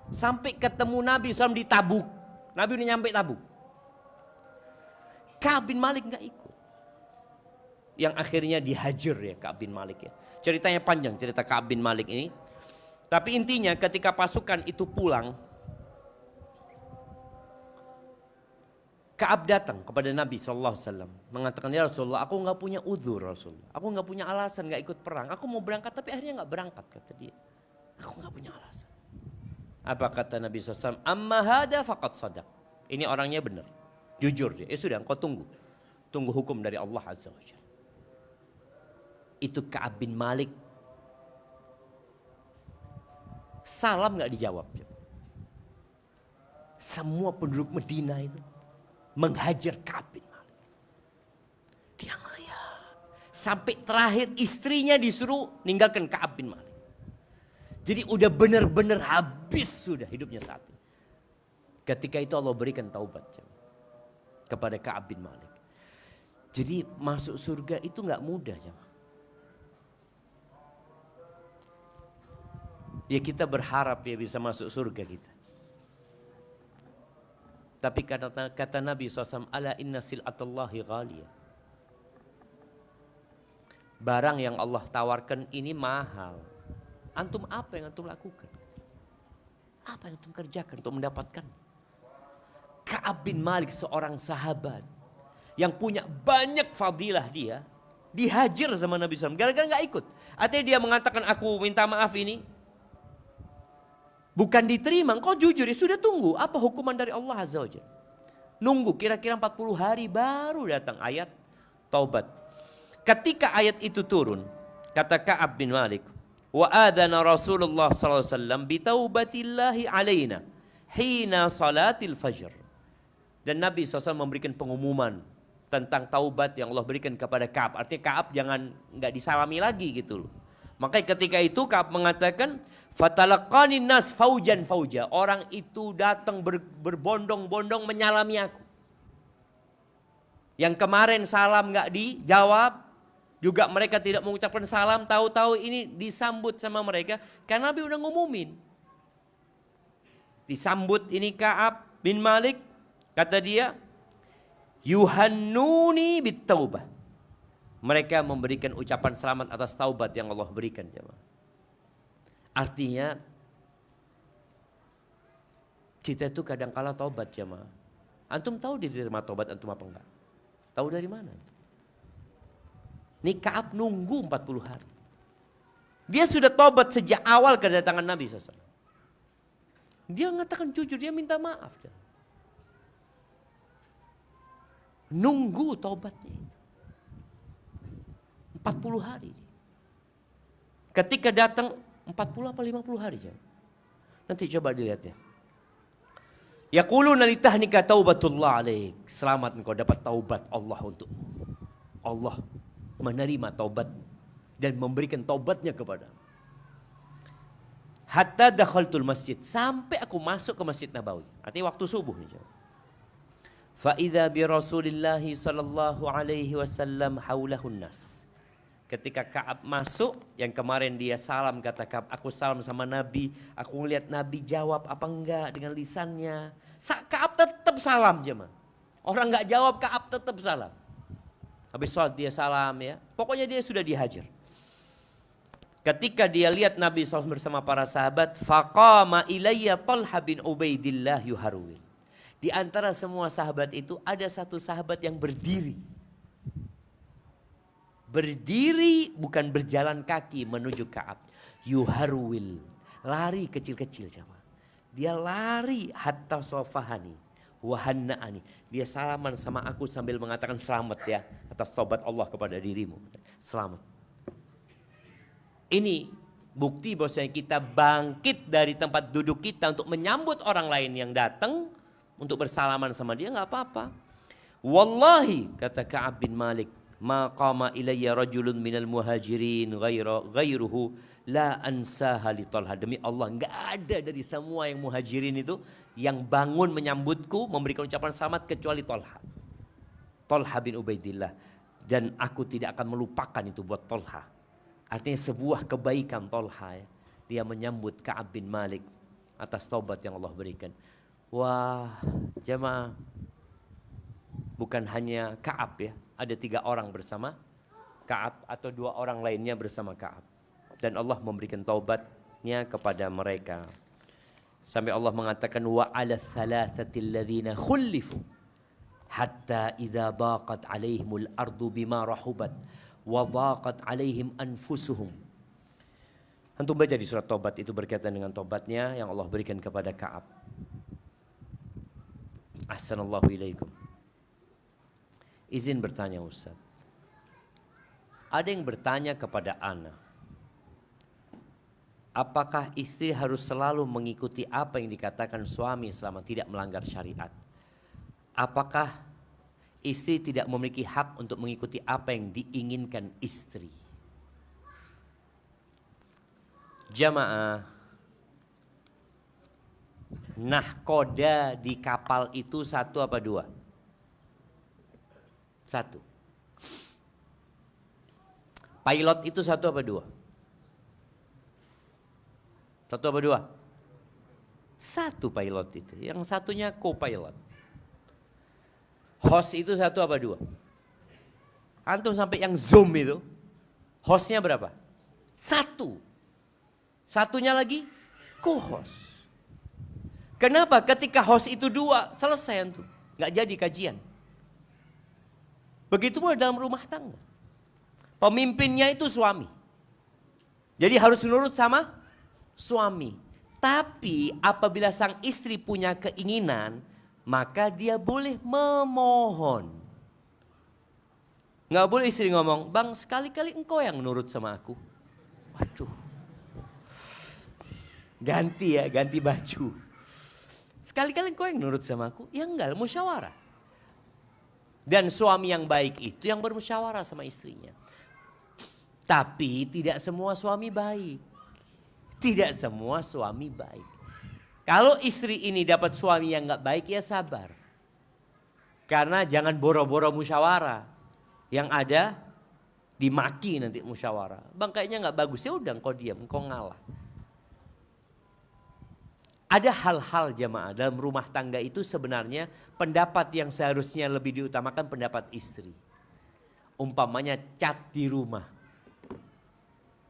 Sampai ketemu Nabi SAW di Tabuk. Nabi udah nyampe Tabuk. Ka'ab bin Malik nggak ikut. Yang akhirnya dihajar ya Ka'ab bin Malik ya. Ceritanya panjang cerita Ka'ab bin Malik ini. Tapi intinya ketika pasukan itu pulang, Ka'ab datang kepada Nabi SAW. Mengatakan, ya Rasulullah, aku gak punya uzur Rasulullah. Aku gak punya alasan gak ikut perang. Aku mau berangkat tapi akhirnya gak berangkat, kata dia. Aku gak punya alasan. Apa kata Nabi SAW? Amma hada faqad sadaq. Ini orangnya benar. Jujur dia. Sudah, engkau tunggu. Tunggu hukum dari Allah Azza wa Jalla. Itu Ka'ab bin Malik. Salam gak dijawab. semua penduduk Medina itu menghajar Ka'ab bin Malik. Dia ngeliat. Sampai terakhir istrinya disuruh ninggalkan Ka'ab bin Malik. Jadi udah benar-benar habis sudah hidupnya saat ini. Ketika itu Allah berikan taubat kepada Ka'ab bin Malik. Jadi masuk surga itu nggak mudah jemaah. Ya kita berharap ya bisa masuk surga kita. Tapi kata Nabi SAW, ala inna sil'atallahi ghaliyah. Barang yang Allah tawarkan ini mahal. Antum apa yang antum lakukan? Apa yang antum kerjakan untuk mendapatkan? Ka'ab bin Malik seorang sahabat yang punya banyak fadilah dia. Dihajar sama Nabi SAW gara-gara gak ikut. Artinya dia mengatakan aku minta maaf ini. Bukan diterima, engkau jujur ya sudah tunggu. Apa hukuman dari Allah Azza wa Jalla? Nunggu kira-kira 40 hari baru datang ayat taubat. Ketika ayat itu turun, kata Ka'ab bin Malik, wa adana Rasulullah sallallahu alaihi wasallam bi taubatillahi alaina hina salatil fajr. Dan Nabi SAW memberikan pengumuman tentang taubat yang Allah berikan kepada Ka'ab. Artinya Ka'ab jangan nggak disalami lagi gitu loh. Makanya ketika itu Ka'ab mengatakan, fatalaqanin nas faujan fauja. Orang itu datang berbondong-bondong menyalami aku. Yang kemarin salam nggak dijawab, juga mereka tidak mengucapkan salam, tahu-tahu ini disambut sama mereka karena Nabi udah ngumumin. Disambut ini Ka'ab bin Malik, kata dia, yuhannuni bittaubah. Mereka memberikan ucapan selamat atas taubat yang Allah berikan, jemaah. Artinya kita itu kadang kala taubat, jemaah. Antum tahu diterima taubat antum apa enggak? Tahu dari mana? Ini Ka'ab nunggu 40 hari. Dia sudah taubat sejak awal kedatangan Nabi SAW. Dia mengatakan jujur, dia minta maaf. Nunggu taubatnya itu 40 hari. Ketika datang 40 apa 50 hari. Nanti coba dilihat ya. Yaquluna litahnika taubatullah alaik. Selamat engkau dapat taubat Allah untuk Allah menerima taubat dan memberikan taubatnya kepada. Hatta dakhaltul masjid, sampai aku masuk ke Masjid Nabawi. Artinya waktu subuh nih. Fa idza bi Rasulillah sallallahu alaihi wasallam haulahun nas. Ketika Ka'ab masuk, yang kemarin dia salam, kata Ka'ab, aku salam sama Nabi, aku ngelihat Nabi jawab apa enggak dengan lisannya. Ka'ab tetap salam jemaah. Orang enggak jawab, Ka'ab tetap salam. Habis sholat dia salam ya. Pokoknya dia sudah dihajar. Ketika dia lihat Nabi SAW bersama para sahabat, faqama ilayya Talha bin Ubaidillah yuharwil. Di antara semua sahabat itu ada satu sahabat yang berdiri. Berdiri bukan berjalan kaki menuju Ka'ab. Yuharwil. Lari kecil-kecil jemaah. Dia lari hatta sofahani. Wahanna'ani. Dia salaman sama aku sambil mengatakan selamat ya. Atas taubat Allah kepada dirimu. Selamat. Ini bukti bahwasanya kita bangkit dari tempat duduk kita untuk menyambut orang lain yang datang. Untuk bersalaman sama dia gak apa-apa. Wallahi kata Ka'ab bin Malik. Ma qama ilayya rajulun minal muhajirin ghairuhu la ansaha li Talha. Demi Allah enggak ada dari semua yang muhajirin itu yang bangun menyambutku memberikan ucapan selamat kecuali Talha. Talha bin Ubaidillah. Dan aku tidak akan melupakan itu buat Talha. Artinya sebuah kebaikan Talha ya. Dia menyambut Ka'ab bin Malik atas taubat yang Allah berikan. Wah, jemaah, bukan hanya Ka'ab ya. Ada 3 orang bersama Ka'ab atau 2 orang lainnya bersama Ka'ab. Dan Allah memberikan taubatnya kepada mereka. Sampai Allah mengatakan wa 'ala thalathatil ladzina khulifu hatta idza daqat 'alaihimul ardu bima rahubat wa daqat 'alaihim anfusuhum. Antum baca di surat Taubat itu berkaitan dengan taubatnya yang Allah berikan kepada Ka'ab. Ahsanallahu ilaikum. Izin bertanya Ustaz. Ada yang bertanya kepada ana. Apakah istri harus selalu mengikuti apa yang dikatakan suami selama tidak melanggar syariat? Apakah istri tidak memiliki hak untuk mengikuti apa yang diinginkan istri? Jamaah, nahkoda di kapal itu satu apa dua? Satu. Pilot itu satu apa dua? Satu apa dua? Satu pilot itu. Yang satunya co-pilot. Host itu satu apa dua? Antum sampai yang Zoom itu, hostnya berapa? Satu. Satunya lagi co-host. Kenapa? Ketika host itu dua, selesai antum. Nggak jadi kajian. Begitu pula dalam rumah tangga. Pemimpinnya itu suami. Jadi harus nurut sama suami. Tapi apabila sang istri punya keinginan, maka dia boleh memohon. Nggak boleh istri ngomong, bang sekali-kali engkau yang nurut sama aku. Waduh. Ganti ya, ganti baju. Sekali-kali engkau yang nurut sama aku. Ya enggak, musyawarah. Dan suami yang baik itu yang bermusyawarah sama istrinya. Tapi tidak semua suami baik. Tidak semua suami baik. Kalau istri ini dapat suami yang gak baik, ya sabar. Karena jangan boro-boro musyawarah. Yang ada dimaki nanti musyawarah. Bang kayaknya gak bagus, ya udah engkau diam, engkau ngalah. Ada hal-hal jamaah dalam rumah tangga itu sebenarnya pendapat yang seharusnya lebih diutamakan pendapat istri. Umpamanya cat di rumah.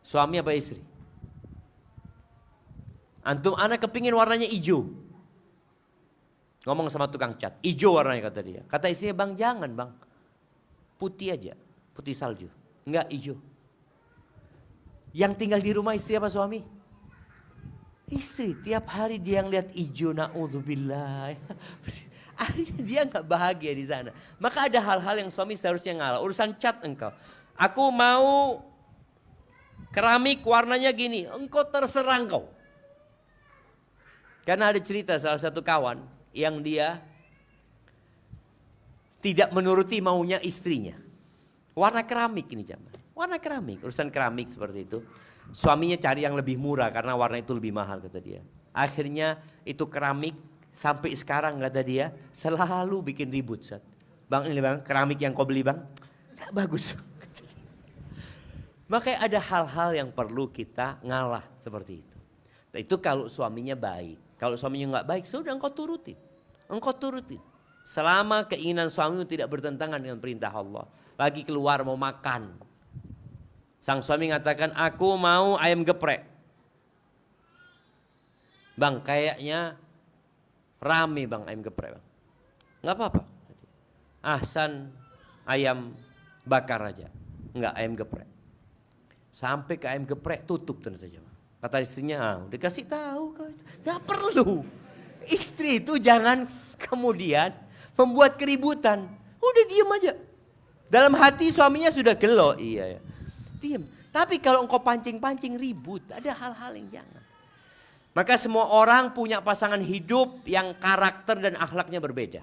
Suami apa istri? Antum anak kepingin warnanya hijau. Ngomong sama tukang cat, hijau warnanya kata dia. Kata istrinya, bang jangan bang. Putih aja, putih salju. Enggak hijau. Yang tinggal di rumah istri apa suami? Istri, tiap hari dia yang lihat hijau, na'udzubillah. Akhirnya dia gak bahagia di sana. Maka ada hal-hal yang suami seharusnya ngalah. Urusan cat engkau. Aku mau keramik warnanya gini, engkau terserah engkau. Karena ada cerita salah satu kawan yang dia tidak menuruti maunya istrinya. Warna keramik ini jamaah. Warna keramik, urusan keramik seperti itu. Suaminya cari yang lebih murah karena warna itu lebih mahal kata dia. Akhirnya itu keramik sampai sekarang kata dia selalu bikin ribut. Bang ini bang keramik yang kau beli bang, gak bagus. Makanya ada hal-hal yang perlu kita ngalah seperti itu. Nah, itu kalau suaminya baik. Kalau suaminya nggak baik, sudah engkau turutin. Engkau turutin. Selama keinginan suamimu tidak bertentangan dengan perintah Allah. Lagi keluar mau makan. Sang suami mengatakan, aku mau ayam geprek. Bang, kayaknya rame bang ayam geprek. Bang. Nggak apa-apa. Ahsan ayam bakar aja. Nggak ayam geprek. Sampai ke ayam geprek tutup tentu saja. Kata istrinya, udah kasih tahu. Nggak perlu. Istri itu jangan kemudian membuat keributan. Udah diem aja. Dalam hati suaminya sudah gelo. Iya ya. Diam. Tapi kalau engkau pancing-pancing ribut, ada hal-hal yang jangan. Maka semua orang punya pasangan hidup yang karakter dan akhlaknya berbeda.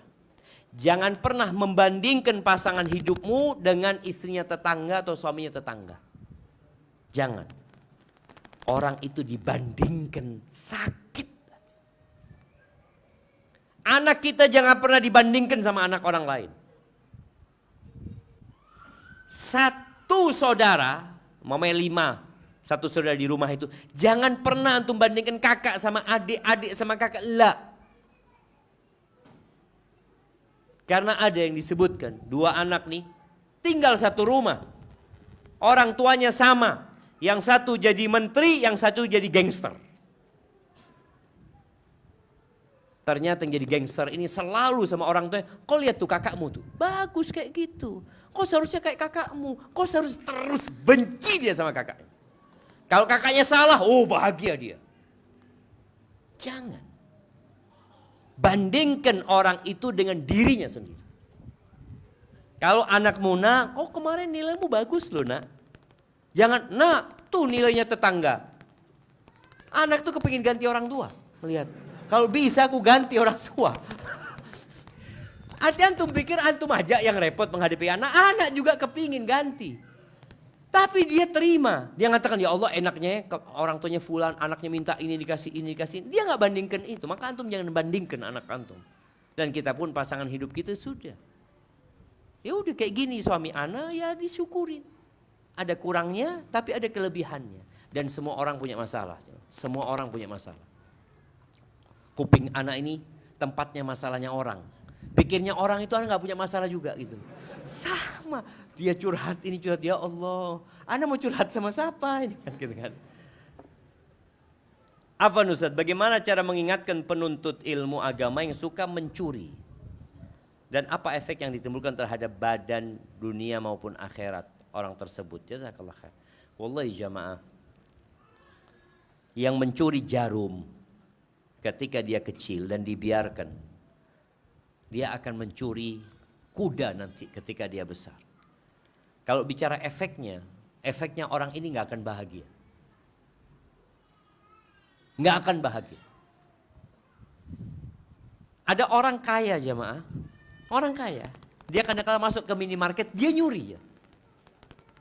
Jangan pernah membandingkan pasangan hidupmu dengan istrinya tetangga atau suaminya tetangga. Jangan. Orang itu dibandingkan sakit. Anak kita jangan pernah dibandingkan sama anak orang lain. Satu saudara, mamanya 5, satu saudara di rumah itu. Jangan pernah antum bandingkan kakak sama adik, adik sama kakak. La. Karena ada yang disebutkan, 2 anak nih tinggal satu rumah. Orang tuanya sama. Yang satu jadi menteri, yang satu jadi gangster. Ternyata yang jadi gangster ini selalu sama orang tuanya. Kau lihat tuh kakakmu tuh, bagus kayak gitu. Kau seharusnya kayak kakakmu. Kau harus terus benci dia sama kakaknya. Kalau kakaknya salah, oh bahagia dia. Jangan. Bandingkan orang itu dengan dirinya sendiri. Kalau anakmu, nak, kok kemarin nilaimu bagus loh nak. Jangan, nak, tuh nilainya tetangga. Anak tuh kepingin ganti orang tua. Lihat, kalau bisa aku ganti orang tua. Arti antum pikir antum aja yang repot menghadapi anak. Anak juga kepingin ganti. Tapi dia terima. Dia mengatakan, ya Allah enaknya orang tuanya fulan, anaknya minta ini dikasih, ini dikasih. Dia nggak bandingkan itu. Maka antum jangan bandingkan anak antum. Dan kita pun pasangan hidup kita sudah. Ya udah kayak gini suami anak ya disyukurin. Ada kurangnya tapi ada kelebihannya. Dan semua orang punya masalah. Semua orang punya masalah. Kuping anak ini tempatnya masalahnya orang. Pikirnya orang itu anak gak punya masalah juga gitu. Sama. Dia curhat ini curhat, ya Allah. Anak mau curhat sama siapa ini kan gitu kan. Afwan Ustaz, bagaimana cara mengingatkan penuntut ilmu agama yang suka mencuri? Dan apa efek yang ditimbulkan terhadap badan dunia maupun akhirat orang tersebut? Jazakallah khair. Wallahi jamaah. Yang mencuri jarum ketika dia kecil dan dibiarkan, dia akan mencuri kuda nanti ketika dia besar. Kalau bicara efeknya orang ini nggak akan bahagia. Nggak akan bahagia. Ada orang kaya jamaah, orang kaya, dia kadang-kadang masuk ke minimarket, dia nyuri ya.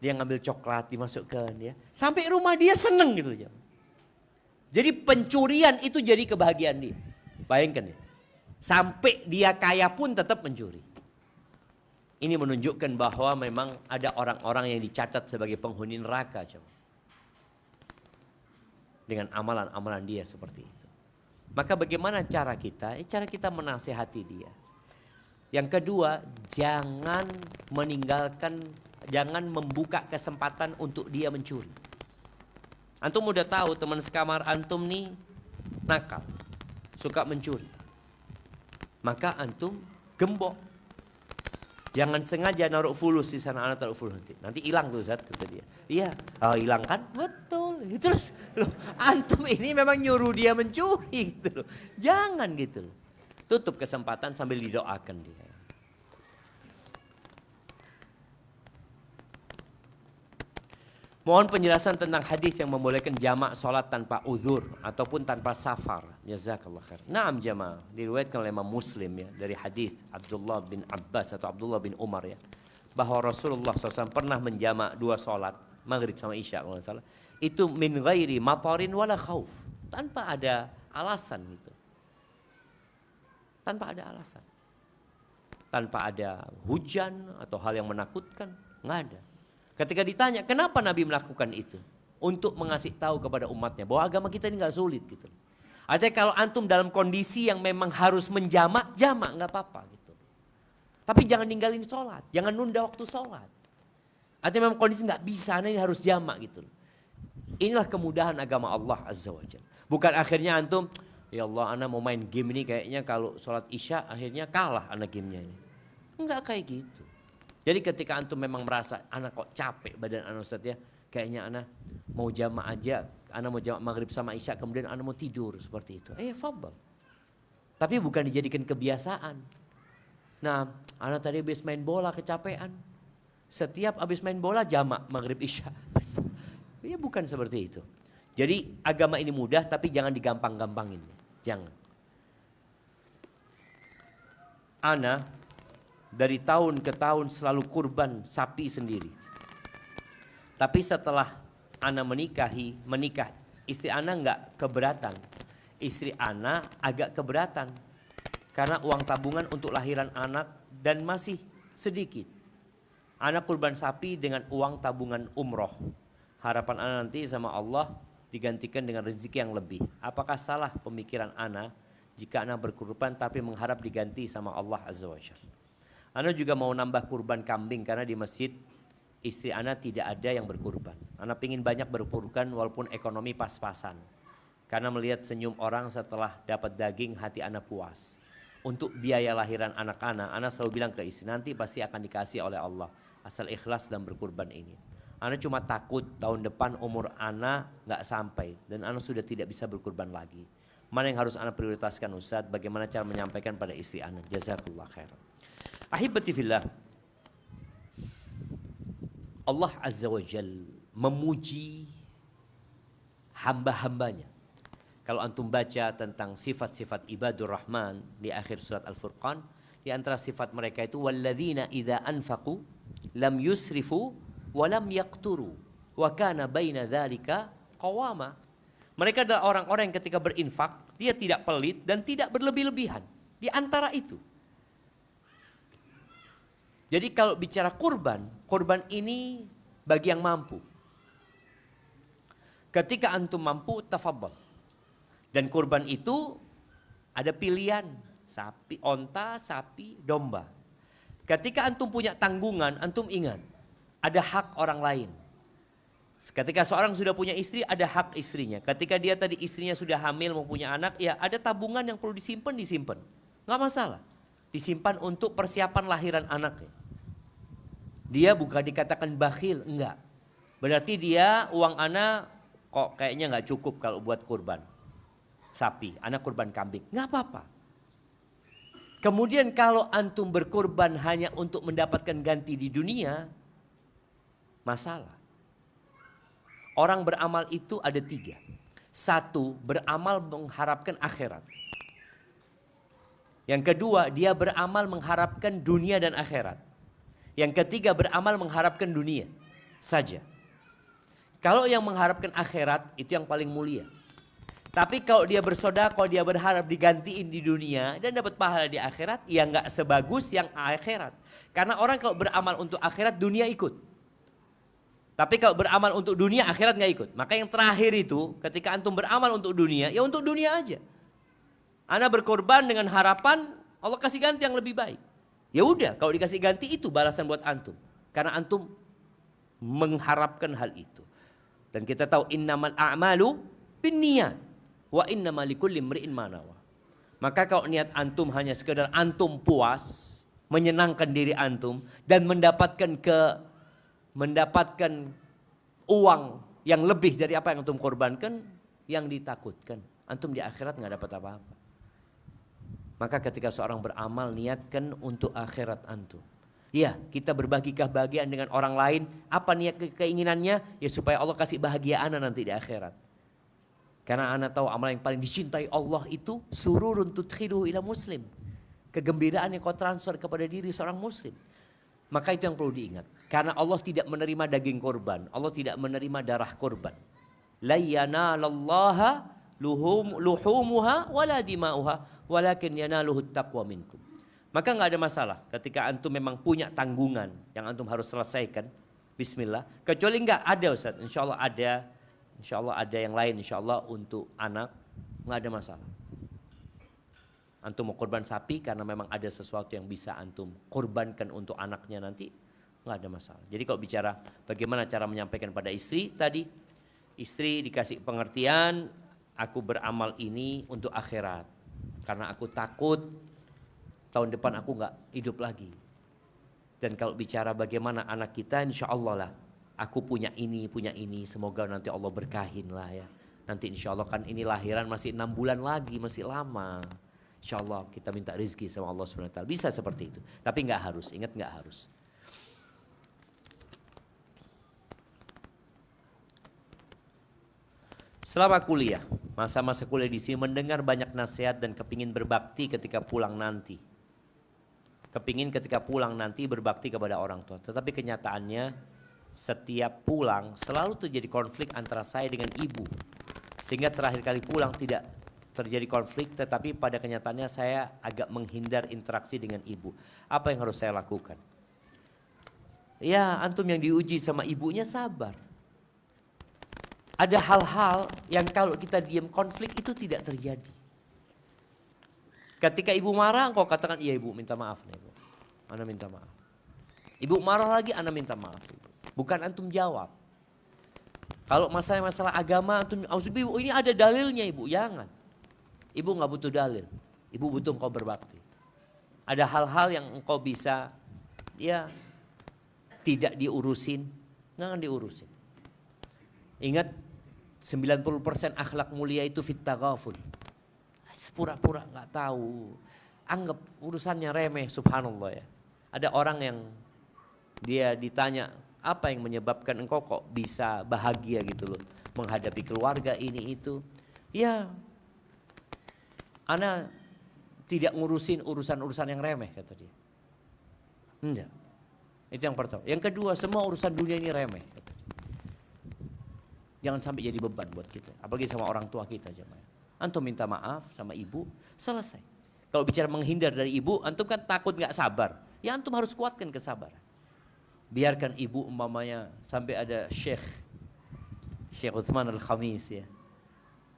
Dia ngambil coklat, dimasukkan ya. Sampai rumah dia seneng gitu jamaah. Jadi pencurian itu jadi kebahagiaan dia. Bayangkan ya. Sampai dia kaya pun tetap mencuri. Ini menunjukkan bahwa memang ada orang-orang yang dicatat sebagai penghuni neraka. Dengan amalan-amalan dia seperti itu. Maka bagaimana cara kita? Cara kita menasihati dia. Yang kedua, jangan membuka kesempatan untuk dia mencuri. Antum udah tahu teman sekamar antum nih nakal, suka mencuri. Maka antum gembok. Jangan sengaja naruh fulus di sana, anak taruh fulus nanti hilang tuh Ustaz, kata dia. Iya, hilang kan? Betul. Terus loh, antum ini memang nyuruh dia mencuri gitu loh. Jangan gitu loh. Tutup kesempatan sambil didoakan dia. Mohon penjelasan tentang hadis yang membolehkan jamak sholat tanpa uzur ataupun tanpa safar. Jazakallah khair. Naam jamaah, diriwayatkan oleh Imam Muslim ya dari hadis Abdullah bin Abbas atau Abdullah bin Umar ya, bahwa Rasulullah SAW pernah menjamak 2 sholat maghrib sama isya kalau nggak salah. Itu min ghairi matarin wala khauf, tanpa ada alasan gitu. Tanpa ada alasan. Tanpa ada hujan atau hal yang menakutkan, nggak ada. Ketika ditanya kenapa Nabi melakukan itu, untuk mengasih tahu kepada umatnya bahwa agama kita ini nggak sulit gitu. Artinya kalau antum dalam kondisi yang memang harus menjamak, jamak nggak apa-apa gitu. Tapi jangan ninggalin sholat, jangan nunda waktu sholat. Artinya memang kondisi nggak bisa, ini harus jamak gitu. Inilah kemudahan agama Allah Azza wa Jalla. Bukan akhirnya antum, ya Allah anak mau main game ini kayaknya kalau sholat isya akhirnya kalah anak gamenya ini. Enggak kayak gitu. Jadi ketika antum memang merasa anak kok capek badan anak Ustaz ya, kayaknya anak mau jamak aja, anak mau jamak maghrib sama isya kemudian anak mau tidur seperti itu. Fadhal. Tapi bukan dijadikan kebiasaan. Nah, anak tadi habis main bola kecapean. Setiap habis main bola jamak maghrib isya. Ya bukan seperti itu. Jadi agama ini mudah tapi jangan digampang-gampangin. Jangan. Ana dari tahun ke tahun selalu kurban sapi sendiri. Tapi setelah ana menikah, istri ana nggak keberatan. Istri ana agak keberatan. Karena uang tabungan untuk lahiran anak dan masih sedikit. Ana kurban sapi dengan uang tabungan umroh. Harapan ana nanti sama Allah digantikan dengan rezeki yang lebih. Apakah salah pemikiran ana jika ana berkurban tapi mengharap diganti sama Allah Azza wa Jalla? Ana juga mau nambah kurban kambing karena di masjid istri ana tidak ada yang berkurban. Ana pingin banyak berkurban walaupun ekonomi pas-pasan. Karena melihat senyum orang setelah dapat daging hati ana puas. Untuk biaya lahiran anak ana selalu bilang ke istri nanti pasti akan dikasih oleh Allah. Asal ikhlas dalam berkurban ini. Ana cuma takut tahun depan umur ana gak sampai dan ana sudah tidak bisa berkurban lagi. Mana yang harus ana prioritaskan Ustaz? Bagaimana cara menyampaikan pada istri ana? Jazakallah khairan. Ahibati fillah, Allah Azza wa Jal memuji hamba-hambanya Kalau antum baca tentang sifat-sifat ibadur rahman di akhir surat Al-Furqan, di antara sifat mereka itu walladzina idza anfaqu lam yusrifu wa lam yaqturu wa kana baina dzalika qawama. Mereka adalah orang-orang yang ketika berinfak dia tidak pelit dan tidak berlebih-lebihan. Di antara itu. Jadi kalau bicara kurban, kurban ini bagi yang mampu. Ketika antum mampu, tafadhal. Dan kurban itu ada pilihan, sapi, onta, sapi, domba. Ketika antum punya tanggungan, antum ingat, ada hak orang lain. Ketika seorang sudah punya istri, ada hak istrinya. Ketika dia tadi istrinya sudah hamil, mau punya anak, ya ada tabungan yang perlu disimpan. Nggak masalah. Disimpan untuk persiapan lahiran anaknya. Dia bukan dikatakan bakhil, enggak. Berarti dia uang anak kok kayaknya nggak cukup kalau buat kurban. Sapi, anak kurban kambing, nggak apa-apa. Kemudian kalau antum berkurban hanya untuk mendapatkan ganti di dunia, masalah. Orang beramal itu ada 3. 1, beramal mengharapkan akhirat. Yang kedua, dia beramal mengharapkan dunia dan akhirat. Yang ketiga, beramal mengharapkan dunia saja. Kalau yang mengharapkan akhirat, itu yang paling mulia. Tapi kalau dia bersedekah, dia berharap digantiin di dunia dan dapat pahala di akhirat, ya nggak sebagus yang akhirat. Karena orang kalau beramal untuk akhirat, dunia ikut. Tapi kalau beramal untuk dunia, akhirat nggak ikut. Maka yang terakhir itu, ketika antum beramal untuk dunia, ya untuk dunia aja. Anda berkorban dengan harapan Allah kasih ganti yang lebih baik. Ya udah, kalau dikasih ganti itu balasan buat antum. Karena antum mengharapkan hal itu. Dan kita tahu innamal a'malu binniyat. Wa innama likulli imri'in ma nawa. Maka kalau niat antum hanya sekedar antum puas, menyenangkan diri antum dan mendapatkan uang yang lebih dari apa yang antum korbankan, yang ditakutkan antum di akhirat nggak dapat apa-apa. Maka ketika seorang beramal, niatkan untuk akhirat antum. Ya, kita berbagi kebahagiaan dengan orang lain. Apa niat keinginannya? Ya supaya Allah kasih bahagia ana nanti di akhirat. Karena ana tahu amal yang paling dicintai Allah itu sururun tudkhiluhu ila muslim. Kegembiraan yang kau transfer kepada diri seorang muslim. Maka itu yang perlu diingat. Karena Allah tidak menerima daging korban. Allah tidak menerima darah korban. La yanalallaha luhumuha wala dima'uha walakin yanaluhut taqwa minkum. Maka nggak ada masalah ketika antum memang punya tanggungan yang antum harus selesaikan. Bismillah. Kecuali nggak ada Ustaz. Insyaallah ada. Insyaallah ada yang lain. Insyaallah untuk anak nggak ada masalah. Antum mau korban sapi karena memang ada sesuatu yang bisa antum korbankan untuk anaknya nanti, nggak ada masalah. Jadi kalau bicara bagaimana cara menyampaikan pada istri tadi, istri dikasih pengertian, aku beramal ini untuk akhirat karena aku takut tahun depan aku nggak hidup lagi. Dan kalau bicara bagaimana anak kita, insya Allah lah, aku punya ini, semoga nanti Allah berkahin lah ya. Nanti insya Allah kan ini lahiran masih 6 bulan lagi, masih lama. Insya Allah kita minta rezeki sama Allah SWT. Bisa seperti itu. Tapi nggak harus, ingat nggak harus. Selama kuliah, masa-masa kuliah di sini mendengar banyak nasihat dan kepingin berbakti ketika pulang nanti. Kepingin ketika pulang nanti berbakti kepada orang tua. Tetapi kenyataannya setiap pulang selalu terjadi konflik antara saya dengan ibu. Sehingga terakhir kali pulang tidak terjadi konflik, tetapi pada kenyataannya saya agak menghindar interaksi dengan ibu. Apa yang harus saya lakukan? Ya, antum yang diuji sama ibunya sabar. Ada hal-hal yang kalau kita diam konflik itu tidak terjadi. Ketika ibu marah, engkau katakan, iya ibu minta maaf nih ibu. Ana minta maaf. Ibu marah lagi, ana minta maaf. Ibu. Bukan antum jawab. Kalau masalah agama, antum, ibu ini ada dalilnya ibu, jangan. Ibu nggak butuh dalil, ibu butuh engkau berbakti. Ada hal-hal yang engkau bisa, ya tidak diurusin, nggak akan diurusin. Ingat, 90% akhlak mulia itu fit taghaful. Pura-pura nggak tahu, anggap urusannya remeh, subhanallah ya. Ada orang yang dia ditanya, apa yang menyebabkan engkau kok bisa bahagia gitu loh, menghadapi keluarga ini itu. Ya, Ana tidak ngurusin urusan-urusan yang remeh, kata dia. Enggak. Itu yang pertama. Yang kedua, semua urusan dunia ini remeh, kata dia. Jangan sampai jadi beban buat kita, apalagi sama orang tua kita, jemaah. Antum minta maaf sama ibu, selesai. Kalau bicara menghindar dari ibu, antum kan takut nggak sabar. Ya antum harus kuatkan kesabaran. Biarkan ibu umpamanya, sampai ada Syekh Utsman Al-Khamis ya.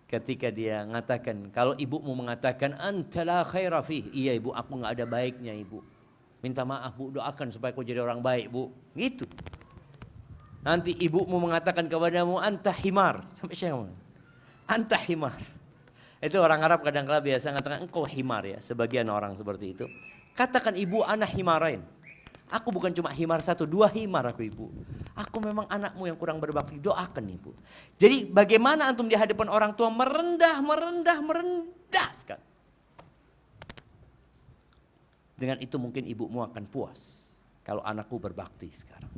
Ketika dia mengatakan, kalau ibumu mengatakan anta la khaira fih, iya ibu, aku nggak ada baiknya ibu. Minta maaf bu, doakan supaya kau jadi orang baik bu. Gitu. Nanti ibumu mengatakan kepadamu anta himar, sampai Syekh anta himar. Itu orang Arab kadang-kala biasa mengatakan engkau himar ya, sebagian orang seperti itu. Katakan ibu anak himarain. Aku bukan cuma himar satu, 2 himar aku ibu. Aku memang anakmu yang kurang berbakti, doakan ibu. Jadi bagaimana antum di hadapan orang tua merendah sekali. Dengan itu mungkin ibumu akan puas kalau anakku berbakti sekarang.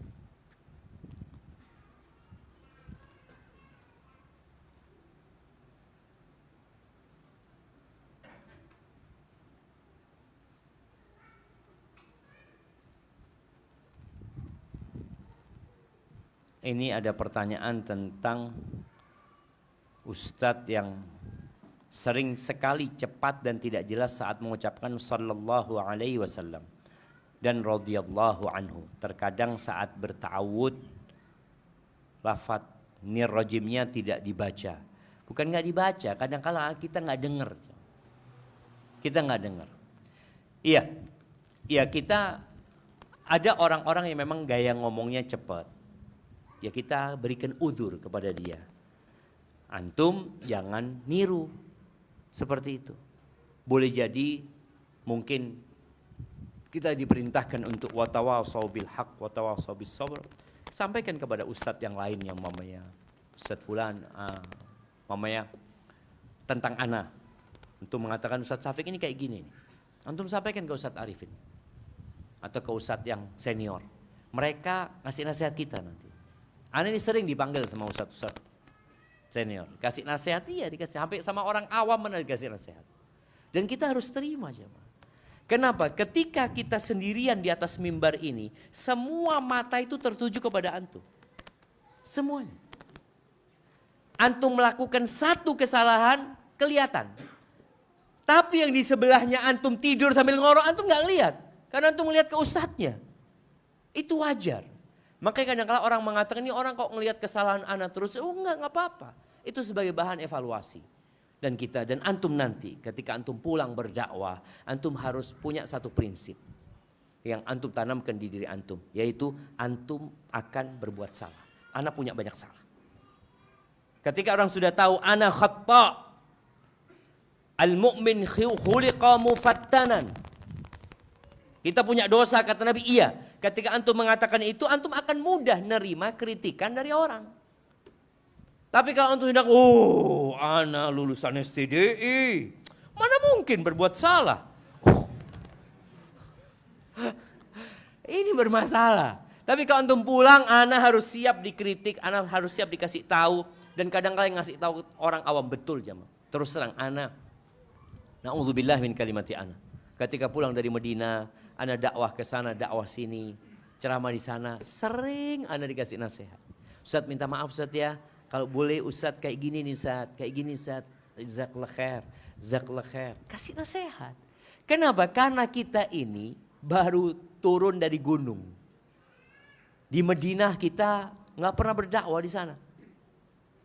Ini ada pertanyaan tentang ustadz yang sering sekali cepat dan tidak jelas saat mengucapkan sallallahu alaihi wasallam dan radhiyallahu anhu. Terkadang saat berta'awud lafaz nirrajimnya tidak dibaca. Bukan nggak dibaca, kadang-kala kita nggak dengar. Kita nggak dengar. Iya kita ada orang-orang yang memang gaya ngomongnya cepat. Ya kita berikan udzur kepada dia. Antum jangan niru seperti itu. Boleh jadi mungkin kita diperintahkan untuk watawasau bil haq watawasau bis sabr. Sampaikan kepada ustadz yang lain yang mamanya ustadz fulan, mamanya tentang ana. Untuk mengatakan Ustadz Syafiq ini kayak gini. Antum sampaikan ke Ustadz Arifin atau ke ustadz yang senior. Mereka ngasih nasihat kita nanti. Ana ini sering dipanggil sama ustadz-ustadz senior. Kasih nasihat, iya dikasih. Sampai sama orang awam mana dikasih nasihat. Dan kita harus terima jemaah. Kenapa? Ketika kita sendirian di atas mimbar ini, semua mata itu tertuju kepada antum. Semuanya. Antum melakukan satu kesalahan, kelihatan. Tapi yang di sebelahnya antum tidur sambil ngorok, antum gak lihat. Karena antum melihat ke ustadznya. Itu wajar. Makanya kadang-kadang orang mengatakan ini orang kok ngelihat kesalahan ana terus. Oh enggak apa-apa. Itu sebagai bahan evaluasi. Dan kita dan antum nanti ketika antum pulang berdakwah, antum harus punya satu prinsip yang antum tanamkan di diri antum, yaitu antum akan berbuat salah. Ana punya banyak salah. Ketika orang sudah tahu ana khata, al-mu'min khuliqa mufattanan. Kita punya dosa kata Nabi, iya. Ketika antum mengatakan itu, antum akan mudah nerima kritikan dari orang. Tapi kalau antum hendak, ana lulusan STDI, mana mungkin berbuat salah? Ini bermasalah. Tapi kalau antum pulang, ana harus siap dikritik, ana harus siap dikasih tahu. Dan kadang-kadang ngasih tahu orang awam betul jemaah. Terus terang ana, na'udzubillah min kalimati ana. Ketika pulang dari Medina, ana dakwah ke sana, dakwah sini, ceramah di sana, sering ana dikasih nasihat. Ustaz minta maaf Ustaz ya, kalau boleh Ustaz kayak gini nih Ustaz, kayak gini Ustaz, jazakallah khair, jazakallah khair. Kasih nasihat. Kenapa? Karena kita ini baru turun dari gunung. Di Madinah kita nggak pernah berdakwah di sana.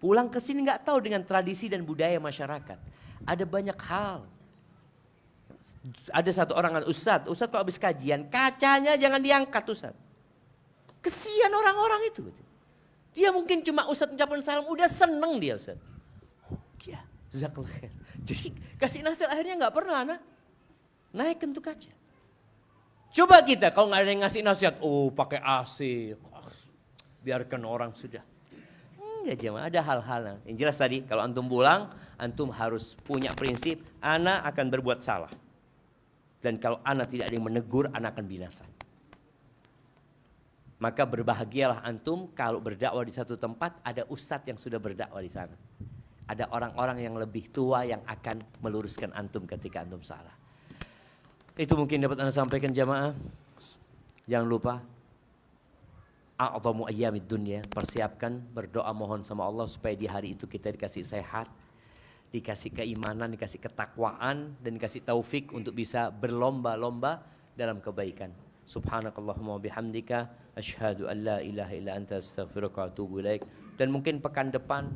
Pulang ke sini nggak tahu dengan tradisi dan budaya masyarakat. Ada banyak hal. Ada satu orang, Ustadz kalau habis kajian, kacanya jangan diangkat Ustadz. Kesian orang-orang itu. Dia mungkin cuma Ustadz ucapan salam, udah seneng dia Ustadz. Ya, jazakallah khair. Jadi kasih nasihat akhirnya nggak pernah naik untuk kaca. Coba kita kalau nggak ada yang ngasih nasihat, pakai AC, biarkan orang sudah. Enggak jemaah, ada hal-hal yang jelas tadi. Kalau antum pulang, antum harus punya prinsip, ana akan berbuat salah. Dan kalau ana tidak ada yang menegur, ana akan binasa. Maka berbahagialah antum kalau berdakwah di satu tempat ada ustadz yang sudah berdakwah di sana. Ada orang-orang yang lebih tua yang akan meluruskan antum ketika antum salah. Itu mungkin dapat Anda sampaikan jamaah. Jangan lupa a'zamu ayyamid dunya, persiapkan berdoa mohon sama Allah supaya di hari itu kita dikasih sehat, dikasih keimanan, dikasih ketakwaan, dan dikasih taufik untuk bisa berlomba-lomba dalam kebaikan. Subhanakallahumma bihamdika asyhadu an la ilaha illa anta astaghfiruka wa atubu ilaik. Dan mungkin pekan depan